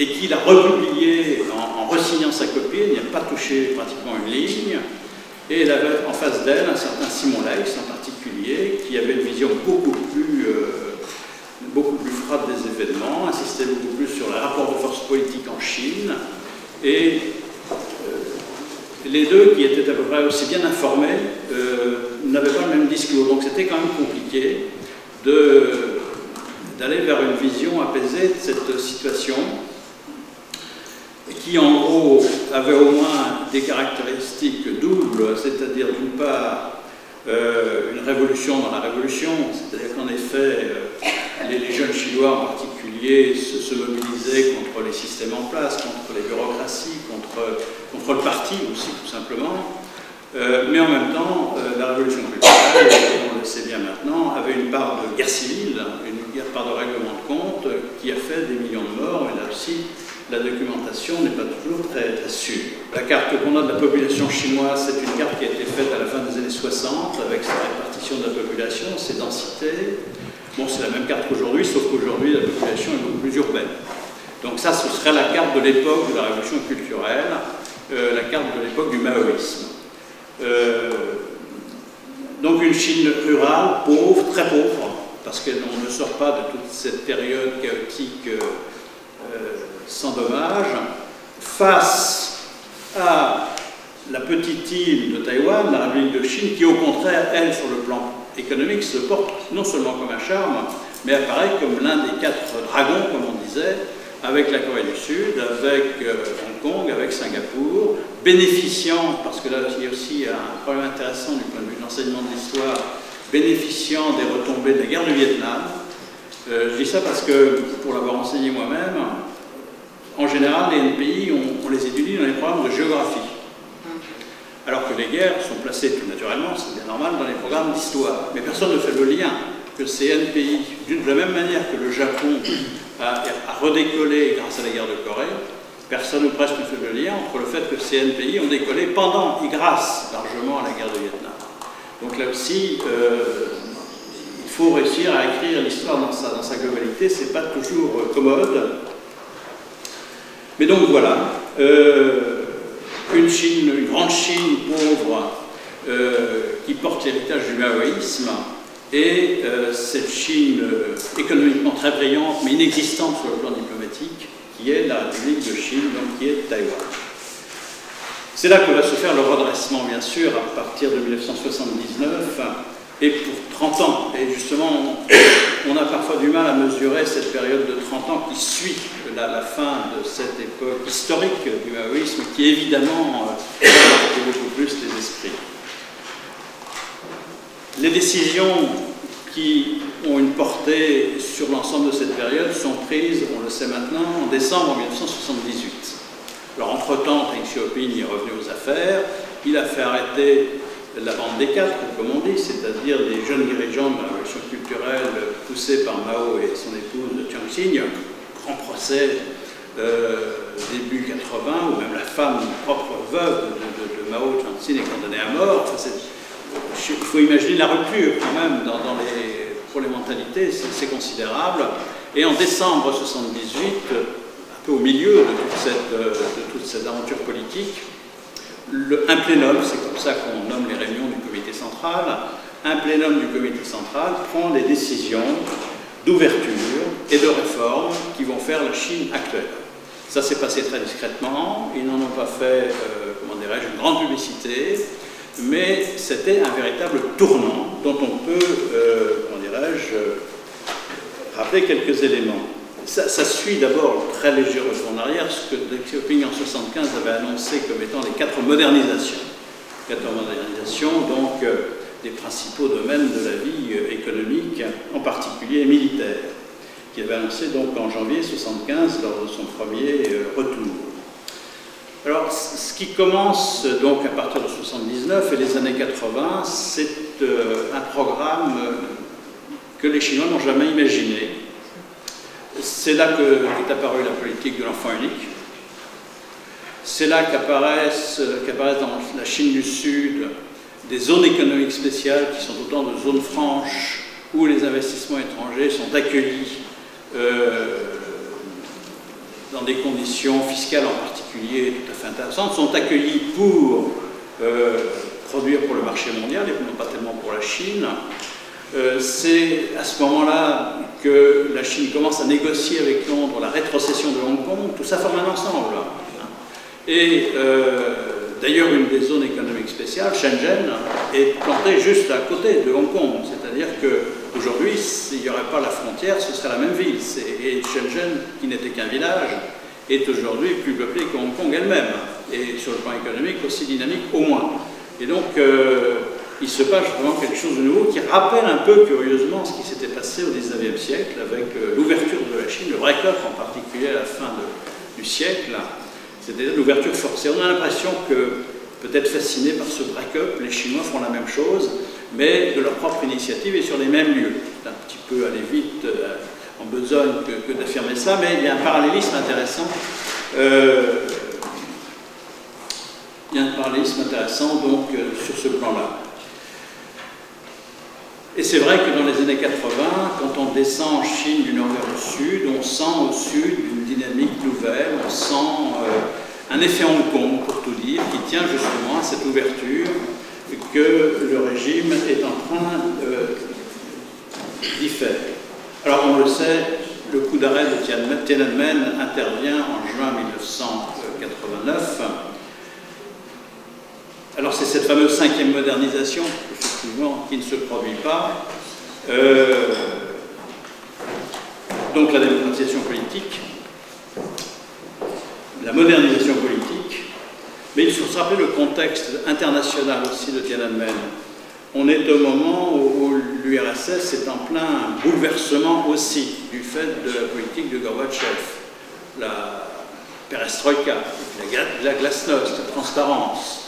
[SPEAKER 2] et qui l'a republié en re-signant sa copie. Il n'y a pas touché pratiquement une ligne. Et elle avait en face d'elle un certain Simon Leys en particulier, qui avait une vision beaucoup plus froide des événements, insistait beaucoup plus sur les rapports de force politique en Chine, et les deux, qui étaient à peu près aussi bien informés, n'avaient pas le même discours. Donc c'était quand même compliqué d'aller vers une vision apaisée de cette situation, qui en gros avait au moins des caractéristiques doubles, c'est-à-dire d'une part une révolution dans la révolution, c'est-à-dire qu'en effet les jeunes Chinois en particulier se mobilisaient contre les systèmes en place, contre les bureaucraties, contre le parti aussi tout simplement, mais en même temps la révolution culturelle, on le sait bien maintenant, avait une part de guerre civile, une part de règlement de compte qui a fait des millions de morts, et là aussi la documentation n'est pas toujours très sûre. La carte qu'on a de la population chinoise, c'est une carte qui a été faite à la fin des années 60 avec sa répartition de la population, ses densités. Bon, c'est la même carte qu'aujourd'hui, sauf qu'aujourd'hui la population est beaucoup plus urbaine. Donc ça, ce serait la carte de l'époque de la révolution culturelle, la carte de l'époque du maoïsme. Donc une Chine rurale, pauvre, très pauvre, parce qu'on ne sort pas de toute cette période chaotique sans dommage, face à la petite île de Taïwan, la République de Chine, qui au contraire, elle, sur le plan économique, se porte non seulement comme un charme, mais apparaît comme l'un des 4 dragons, comme on disait, avec la Corée du Sud, avec Hong Kong, avec Singapour, bénéficiant, parce que là il y a aussi un problème intéressant du point de vue de l'enseignement de l'histoire, bénéficiant des retombées de la guerre du Vietnam. Je dis ça parce que, pour l'avoir enseigné moi-même, en général, les NPI, on les étudie dans les programmes de géographie. Alors que les guerres sont placées tout naturellement, c'est bien normal, dans les programmes d'histoire. Mais personne ne fait le lien que ces NPI, de la même manière que le Japon a redécollé grâce à la guerre de Corée, personne ou presque ne fait le lien entre le fait que ces NPI ont décollé pendant et grâce largement à la guerre du Vietnam. Donc là aussi, il faut réussir à écrire l'histoire dans sa globalité, c'est pas toujours commode. Mais donc voilà, une grande Chine pauvre qui porte l'héritage du maoïsme, et cette Chine économiquement très brillante, mais inexistante sur le plan diplomatique, qui est la République de Chine, donc qui est Taïwan. C'est là que va se faire le redressement, bien sûr, à partir de 1979, et pour 30 ans. Et justement, on a parfois du mal à mesurer cette période de 30 ans qui suit la fin de cette époque historique du maoïsme, qui évidemment marque beaucoup plus les esprits. Les décisions qui ont une portée sur l'ensemble de cette période sont prises, on le sait maintenant, en décembre 1978. Alors entre-temps, Deng Xiaoping est revenu aux affaires, il a fait arrêter la bande des 4, comme on dit, c'est-à-dire des jeunes dirigeants de la révolution culturelle poussés par Mao et son épouse Chiang Xing. Il y a un grand procès début 80, où même la femme propre veuve de Mao, Chiang Xing, est condamnée à mort. Enfin, il faut imaginer la rupture quand même pour les mentalités, c'est considérable. Et en décembre 1978, un peu au milieu de toute cette aventure politique, un plénum, c'est comme ça qu'on nomme les réunions du comité central, un plénum du comité central prend des décisions d'ouverture et de réforme qui vont faire la Chine actuelle. Ça s'est passé très discrètement, ils n'en ont pas fait, comment dirais-je, une grande publicité, mais c'était un véritable tournant dont on peut, comment dirais-je, rappeler quelques éléments. Ça suit d'abord très léger retour en arrière, ce que Deng Xiaoping en 1975 avait annoncé comme étant les 4 modernisations. 4 modernisations, donc, des principaux domaines de la vie économique, en particulier militaire, qu'il avait annoncé donc en janvier 1975 lors de son premier retour. Alors, ce qui commence donc à partir de 1979 et les années 80, c'est un programme que les Chinois n'ont jamais imaginé. C'est là qu'est apparue la politique de l'enfant unique. C'est là qu'apparaissent dans la Chine du Sud des zones économiques spéciales qui sont autant de zones franches où les investissements étrangers sont accueillis dans des conditions fiscales en particulier tout à fait intéressantes, sont accueillis pour produire pour le marché mondial et non pas tellement pour la Chine. C'est à ce moment-là que la Chine commence à négocier avec Londres la rétrocession de Hong Kong. Tout ça forme un ensemble. Et D'ailleurs, une des zones économiques spéciales, Shenzhen, est plantée juste à côté de Hong Kong. C'est-à-dire qu'aujourd'hui, s'il n'y aurait pas la frontière, ce serait la même ville. Et Shenzhen, qui n'était qu'un village, est aujourd'hui plus peuplée que Hong Kong elle-même. Et sur le plan économique, aussi dynamique au moins. Et donc, il se passe vraiment quelque chose de nouveau qui rappelle un peu, curieusement, ce qui s'était passé au XIXe siècle avec l'ouverture de la Chine, le break-up en particulier à la fin du siècle. C'était l'ouverture forcée. On a l'impression que, peut-être fascinés par ce break-up, les Chinois font la même chose, mais de leur propre initiative et sur les mêmes lieux. C'est un petit peu aller vite en besogne que d'affirmer ça, mais il y a un parallélisme intéressant. Il y a un parallélisme intéressant donc sur ce plan-là. Et c'est vrai que dans les années 80, quand on descend en Chine du nord vers le sud, on sent au sud une dynamique nouvelle, on sent un effet Hong Kong, pour tout dire, qui tient justement à cette ouverture que le régime est en train d'y faire. Alors on le sait, le coup d'arrêt de Tiananmen intervient en juin 1989. Alors c'est cette fameuse 5e modernisation, effectivement, qui ne se produit pas. Donc la démocratisation politique, la modernisation politique, mais il faut se rappeler le contexte international aussi de Tiananmen. On est au moment où l'URSS est en plein bouleversement aussi du fait de la politique de Gorbatchev, la perestroïka, la glasnost, la transparence.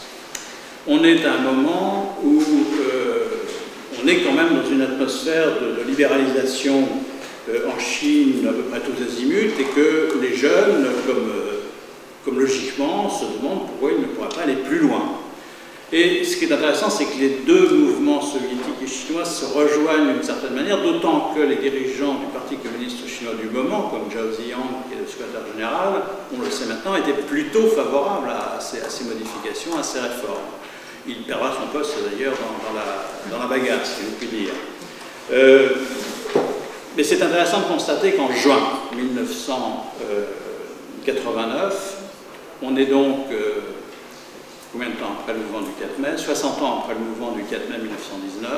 [SPEAKER 2] On est à un moment où on est quand même dans une atmosphère de libéralisation en Chine à peu près tous azimuts et que les jeunes, comme logiquement, se demandent pourquoi ils ne pourraient pas aller plus loin. Et ce qui est intéressant, c'est que les deux mouvements soviétiques et chinois se rejoignent d'une certaine manière, d'autant que les dirigeants du Parti communiste chinois du moment, comme Zhao Ziyang, qui est le secrétaire général, on le sait maintenant, étaient plutôt favorables à ces modifications, à ces réformes. Il perdra son poste d'ailleurs dans la bagarre, si je puis dire. Mais c'est intéressant de constater qu'en juin 1989, on est donc combien de temps après le mouvement du 4 mai? 60 ans après le mouvement du 4 mai 1919.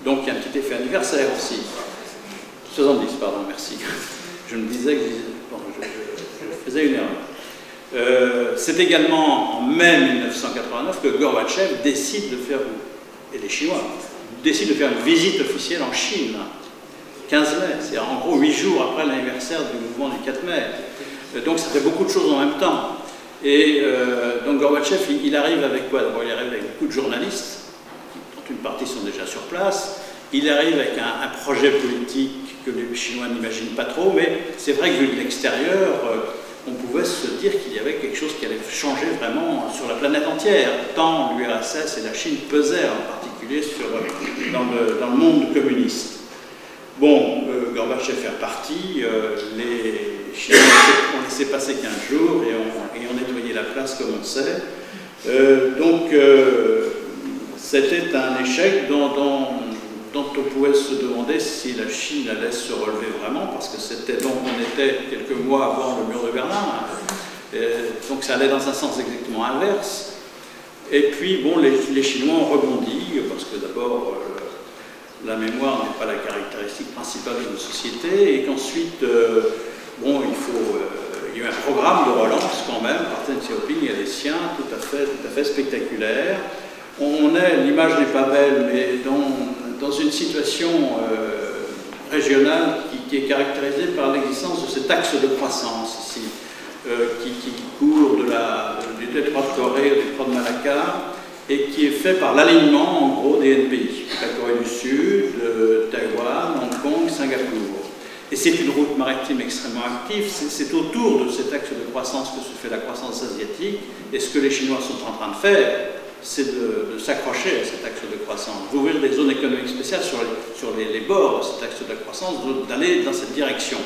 [SPEAKER 2] Donc il y a un petit effet anniversaire aussi. 70, pardon, merci. Je me disais que je faisais une erreur. C'est également en mai 1989 que Gorbatchev décide de faire, et les Chinois, décident de faire une visite officielle en Chine. 15 mai, c'est en gros 8 jours après l'anniversaire du mouvement du 4 mai. Donc ça fait beaucoup de choses en même temps. Et donc Gorbatchev, il arrive avec quoi? D'abord, il arrive avec beaucoup de journalistes, dont une partie sont déjà sur place. Il arrive avec un projet politique que les Chinois n'imaginent pas trop, mais c'est vrai que vu de l'extérieur, on pouvait se dire qu'il y avait quelque chose qui allait changer vraiment sur la planète entière, tant l'URSS et la Chine pesaient en particulier dans le monde communiste. Bon, Gorbatchev fait partie, les Chinois ont laissé passer 15 jours et ont nettoyé la place comme on sait. Donc, c'était un échec dont on pouvait se demander si la Chine allait se relever vraiment, parce que on était quelques mois avant le mur de Berlin, donc ça allait dans un sens exactement inverse. Et puis, bon, les Chinois ont rebondi, parce que d'abord, la mémoire n'est pas la caractéristique principale de nos sociétés, et qu'ensuite, bon, il y a eu un programme de relance quand même, par Deng Xiaoping et les siens, tout à fait spectaculaire. L'image n'est pas belle, mais dans une situation régionale qui est caractérisée par l'existence de cet axe de croissance ici, qui court du détroit de Corée au détroit de Malacca, et qui est fait par l'alignement, en gros, des NPI, la Corée du Sud, Taïwan, Hong Kong, Singapour. Et c'est une route maritime extrêmement active, c'est autour de cet axe de croissance que se fait la croissance asiatique, et ce que les Chinois sont en train de faire, c'est de s'accrocher à cet axe de croissance, d'ouvrir des zones économiques spéciales sur les bords de cet axe de croissance, d'aller dans cette direction.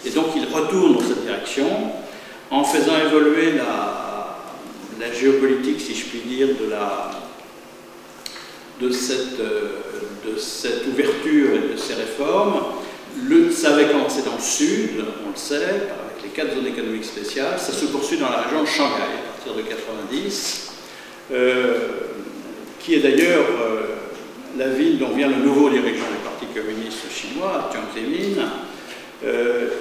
[SPEAKER 2] Et donc ils retournent dans cette direction en faisant évoluer la géopolitique, si je puis dire, de cette ouverture et de ces réformes. Ça avait commencé dans le sud, on le sait, avec les 4 zones économiques spéciales. Ça se poursuit dans la région de Shanghai à partir de 90. qui est d'ailleurs la ville dont vient le nouveau dirigeant du Parti communiste chinois, Jiang Zemin,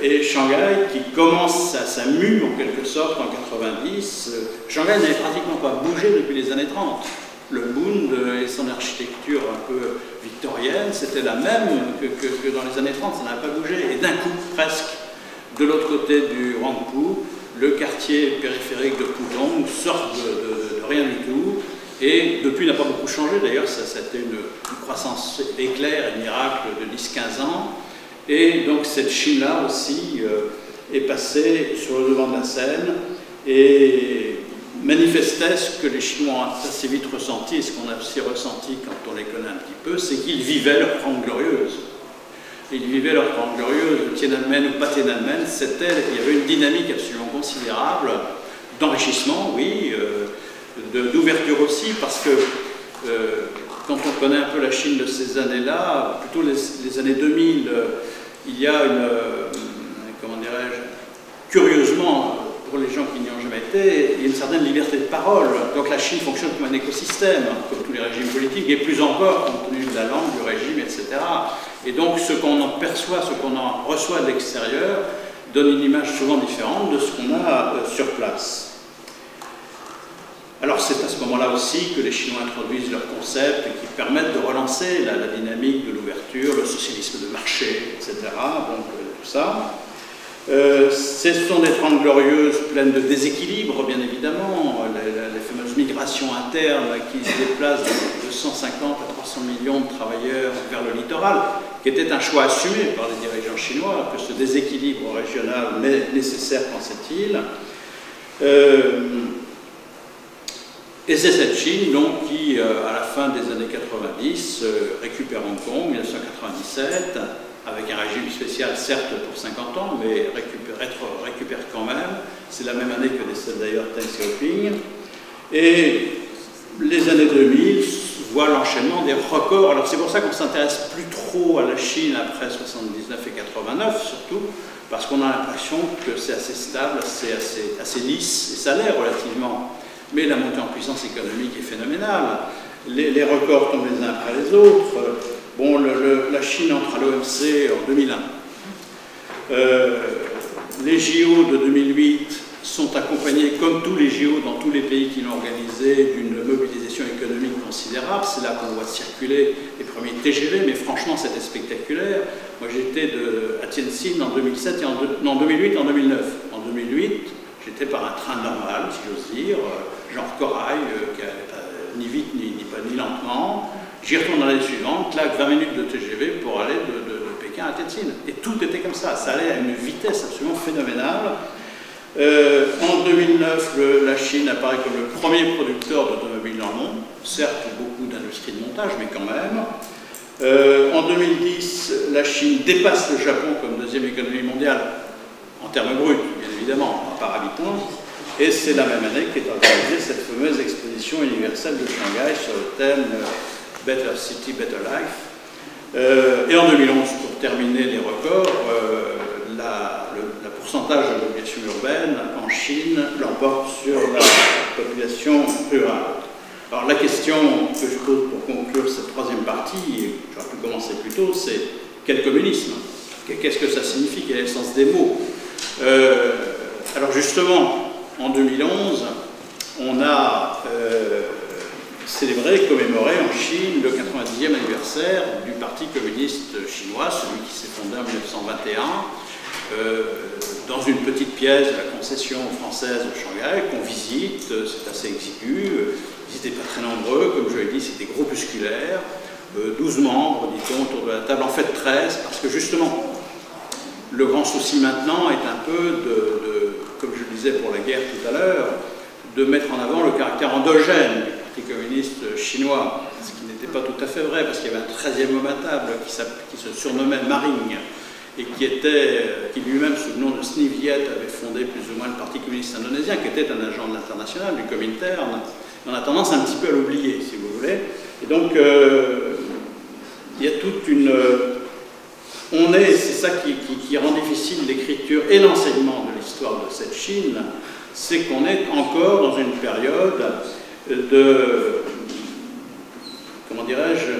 [SPEAKER 2] et Shanghai qui commence sa mue en quelque sorte en 90. Shanghai n'avait pratiquement pas bougé depuis les années 30. Le Bund et son architecture un peu victorienne, c'était la même que dans les années 30, ça n'avait pas bougé. Et d'un coup, presque, de l'autre côté du Huangpu, le quartier périphérique de Pudong sort de rien du tout. Et depuis, il n'a pas beaucoup changé. D'ailleurs, c'était une croissance éclair et miracle de 10-15 ans. Et donc, cette Chine-là aussi est passée sur le devant de la scène et manifestait ce que les Chinois ont assez vite ressenti, et ce qu'on a aussi ressenti quand on les connaît un petit peu, c'est qu'ils vivaient leur trente glorieuse. Ils vivaient leur trente glorieuse, Tiananmen ou pas Tiananmen, il y avait une dynamique absolument considérable d'enrichissement, oui, d'ouverture aussi, parce que quand on connaît un peu la Chine de ces années-là, plutôt les années 2000, il y a une, comment dirais-je, curieusement, pour les gens qui n'y ont jamais été, il y a une certaine liberté de parole. Donc la Chine fonctionne comme un écosystème, comme tous les régimes politiques, et plus encore compte tenu de la langue, du régime, etc. Et donc ce qu'on en perçoit, ce qu'on en reçoit de l'extérieur, donne une image souvent différente de ce qu'on a sur place. Alors c'est à ce moment-là aussi que les Chinois introduisent leurs concepts qui permettent de relancer la dynamique de l'ouverture, le socialisme de marché, etc. Donc tout ça. Ce sont des Trente Glorieuses pleines de déséquilibres, bien évidemment, les fameuses migrations internes qui se déplacent de 150 à 300 millions de travailleurs vers le littoral, qui était un choix assumé par les dirigeants chinois, que ce déséquilibre régional est nécessaire, pensait-il. Et c'est cette Chine donc, qui, à la fin des années 90, récupère Hong Kong, 1997, avec un régime spécial, certes, pour 50 ans, mais récupère quand même. C'est la même année que décède d'ailleurs Deng Xiaoping. Et les années 2000 voient l'enchaînement des records. Alors c'est pour ça qu'on ne s'intéresse plus trop à la Chine après 79 et 89, surtout, parce qu'on a l'impression que c'est assez stable, assez lisse, et ça l'est relativement. Mais la montée en puissance économique est phénoménale. Les records tombent les uns après les autres. Bon, la Chine entre à l'OMC en 2001. Les JO de 2008 sont accompagnés, comme tous les JO dans tous les pays qui l'ont organisé, d'une mobilisation économique considérable. C'est là qu'on voit circuler les premiers TGV, mais franchement, c'était spectaculaire. Moi, j'étais à Tianjin en 2007 et en 2008 et en 2009. En 2008, j'étais par un train normal, si j'ose dire, genre corail, ni vite ni lentement. J'y retourne dans l'année suivante, claque 20 minutes de TGV pour aller de Pékin à Tianjin. Et tout était comme ça, ça allait à une vitesse absolument phénoménale. En 2009, la Chine apparaît comme le premier producteur d'automobiles dans le monde, certes beaucoup d'industries de montage, mais quand même. En 2010, la Chine dépasse le Japon comme deuxième économie mondiale, en termes bruts, bien évidemment, par habitant. Et c'est la même année qu'est organisée cette fameuse exposition universelle de Shanghai sur le thème Better City, Better Life. Et en 2011, pour terminer les records, le pourcentage de la population urbaine en Chine l'emporte sur la population rurale. Alors la question que je pose pour conclure cette troisième partie, j'aurais pu commencer plus tôt, c'est quel communisme? Qu'est-ce que ça signifie? Quel est le sens des mots? Alors justement, en 2011, on a célébré, commémoré en Chine le 90e anniversaire du Parti communiste chinois, celui qui s'est fondé en 1921, dans une petite pièce de la concession française de Shanghai qu'on visite. C'est assez exigu, ils n'étaient pas très nombreux, comme je l'ai dit, c'était groupusculaire, 12 membres, dit-on, autour de la table, en fait 13, parce que justement, le grand souci maintenant est un peu comme je le disais pour la guerre tout à l'heure, de mettre en avant le caractère endogène du Parti communiste chinois, ce qui n'était pas tout à fait vrai, parce qu'il y avait un 13e homme à table qui se surnommait Maring, et qui lui-même, sous le nom de Sniviet, avait fondé plus ou moins le Parti communiste indonésien, qui était un agent de l'international, du Comintern. On a tendance un petit peu à l'oublier, si vous voulez. Et donc, il y a toute une... c'est ça qui rend difficile l'écriture et l'enseignement de l'histoire de cette Chine, c'est qu'on est encore dans une période comment dirais-je,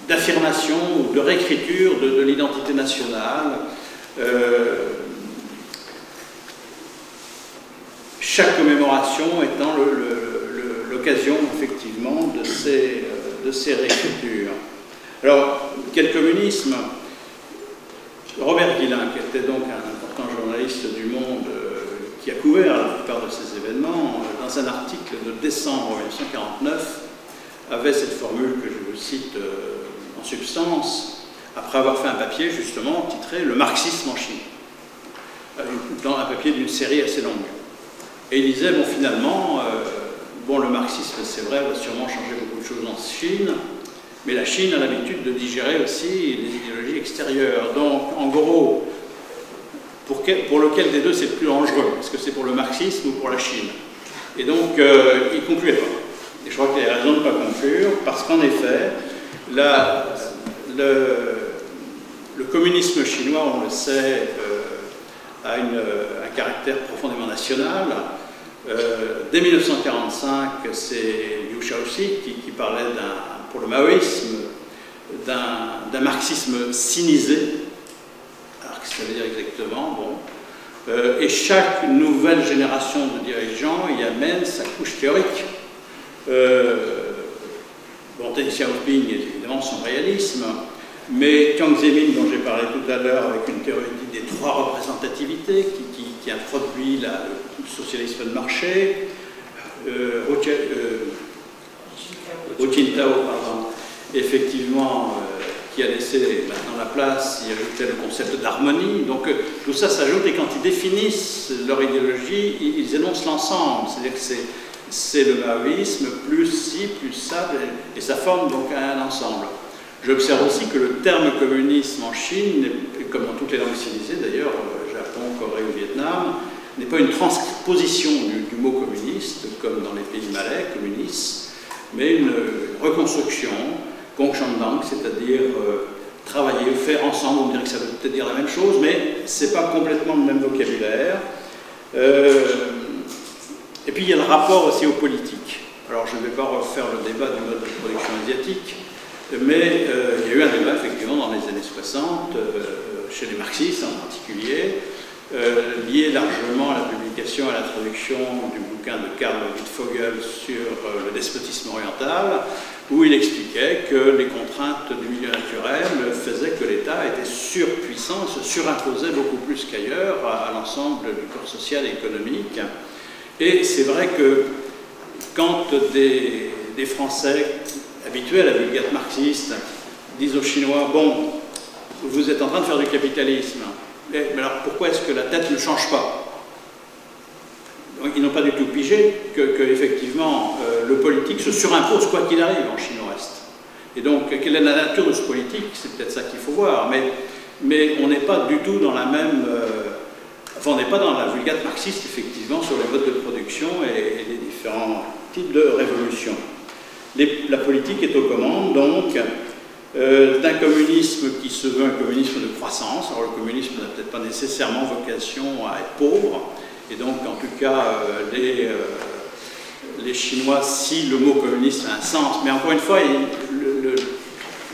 [SPEAKER 2] d'affirmation ou de réécriture de l'identité nationale. Chaque commémoration étant l'occasion, effectivement, de ces réécritures. Alors, quel communisme? Robert Guillain, qui était donc un important journaliste du Monde, qui a couvert la plupart de ces événements, dans un article de décembre 1949, avait cette formule que je vous cite en substance, après avoir fait un papier justement titré « Le marxisme en Chine », dans un papier d'une série assez longue. Et il disait, bon, finalement, bon, le marxisme, c'est vrai, va sûrement changer beaucoup de choses en Chine, mais la Chine a l'habitude de digérer aussi les idéologies extérieures. Donc, en gros, pour lequel des deux c'est le plus dangereux? Est-ce que c'est pour le marxisme ou pour la Chine? Et donc, il ne concluait pas. Et je crois qu'il y a raison de ne pas conclure, parce qu'en effet, le communisme chinois, on le sait, a un caractère profondément national. Dès 1945, c'est Liu Shaoxi qui parlait, pour le maoïsme, d'un marxisme sinisé. Alors, qu'est-ce que ça veut dire exactement? Bon. Et chaque nouvelle génération de dirigeants y amène sa couche théorique. Bon, Deng Xiaoping, évidemment, son réalisme, mais Jiang Zemin, dont j'ai parlé tout à l'heure, avec une théorie des trois représentativités, qui introduit le socialisme de marché, Hu Jintao, pardon, effectivement, qui a laissé maintenant la place, il ajoutait le concept d'harmonie. Donc tout ça s'ajoute, et quand ils définissent leur idéologie, ils énoncent l'ensemble, c'est-à-dire que c'est le maoïsme, plus ci, plus ça, et ça forme donc un ensemble. J'observe aussi que le terme communisme en Chine, comme dans toutes les langues civilisées d'ailleurs, Japon, Corée ou Vietnam, n'est pas une transposition du mot communiste, comme dans les pays malais, communistes, mais une reconstruction, Gongshandang, c'est-à-dire travailler, faire ensemble. On dirait que ça veut peut-être dire la même chose, mais ce n'est pas complètement le même vocabulaire. Et puis il y a le rapport aussi aux politiques. Alors je ne vais pas refaire le débat du mode de production asiatique, mais il y a eu un débat effectivement dans les années 60, chez les marxistes en particulier, lié largement à la publication, à la traduction du bouquin de Karl Wittfogel sur le despotisme oriental, où il expliquait que les contraintes du milieu naturel faisaient que l'État était surpuissant, se surimposait beaucoup plus qu'ailleurs à l'ensemble du corps social et économique. Et c'est vrai que quand des Français habitués à la vulgate marxiste disent aux Chinois, bon, vous êtes en train de faire du capitalisme, mais alors pourquoi est-ce que la tête ne change pas? Donc, ils n'ont pas du tout pigé que effectivement, le politique se surimpose quoi qu'il arrive en Chine-Ouest. Et donc, quelle est la nature de ce politique? C'est peut-être ça qu'il faut voir, mais on n'est pas du tout dans la même... enfin, on n'est pas dans la vulgate marxiste, effectivement, sur les modes de production et les différents types de révolution. La politique est aux commandes, donc, d'un communisme qui se veut un communisme de croissance. Alors, le communisme n'a peut-être pas nécessairement vocation à être pauvre, et donc, en tout cas, les Chinois, si le mot communiste a un sens, mais encore une fois,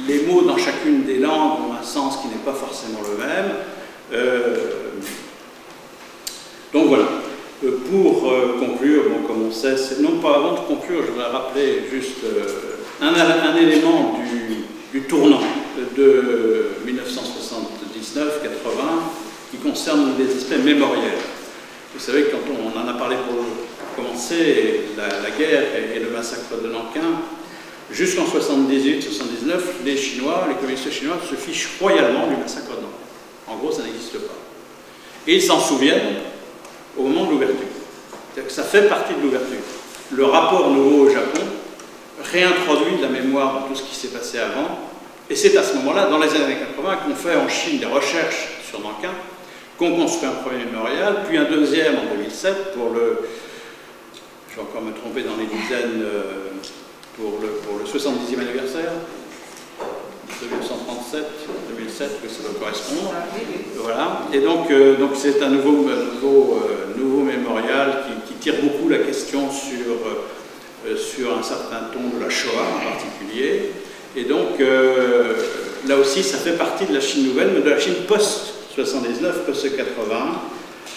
[SPEAKER 2] les mots dans chacune des langues ont un sens qui n'est pas forcément le même. Donc voilà, pour conclure, bon, comme on sait, non pas avant de conclure, je voudrais rappeler juste un élément du tournant de 1979-80 qui concerne les aspects mémoriels. Vous savez, quand on en a parlé pour commencer, la guerre et le massacre de Nankin, jusqu'en 78-79, les Chinois, les communistes chinois se fichent royalement du massacre de Nankin. En gros, ça n'existe pas. Et ils s'en souviennent au moment de l'ouverture. C'est-à-dire que ça fait partie de l'ouverture. Le rapport nouveau au Japon réintroduit la mémoire de tout ce qui s'est passé avant, et c'est à ce moment-là, dans les années 80, qu'on fait en Chine des recherches sur Nankin, qu'on construit un premier mémorial, puis un deuxième en 2007 pour le... Je vais encore me tromper dans les dizaines, pour le 70e anniversaire. 1937, 2007, que ça doit correspondre. Voilà. Et donc c'est un nouveau mémorial qui tire beaucoup la question sur un certain ton de la Shoah en particulier. Et donc, là aussi, ça fait partie de la Chine nouvelle, mais de la Chine post-79, post-80.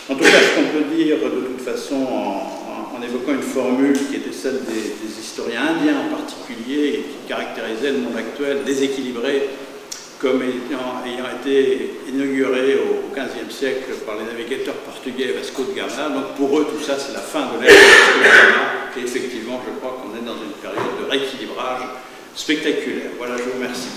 [SPEAKER 2] En tout cas, ce qu'on peut dire de toute façon en évoquant une formule qui était celle des historiens indiens en particulier, et qui caractérisait le monde actuel déséquilibré comme ayant été inauguré au XVe siècle par les navigateurs portugais Vasco de Gama. Donc pour eux, tout ça, c'est la fin de l'ère de Vasco de Gama. Et effectivement, je crois qu'on est dans une période de rééquilibrage spectaculaire. Voilà, je vous remercie.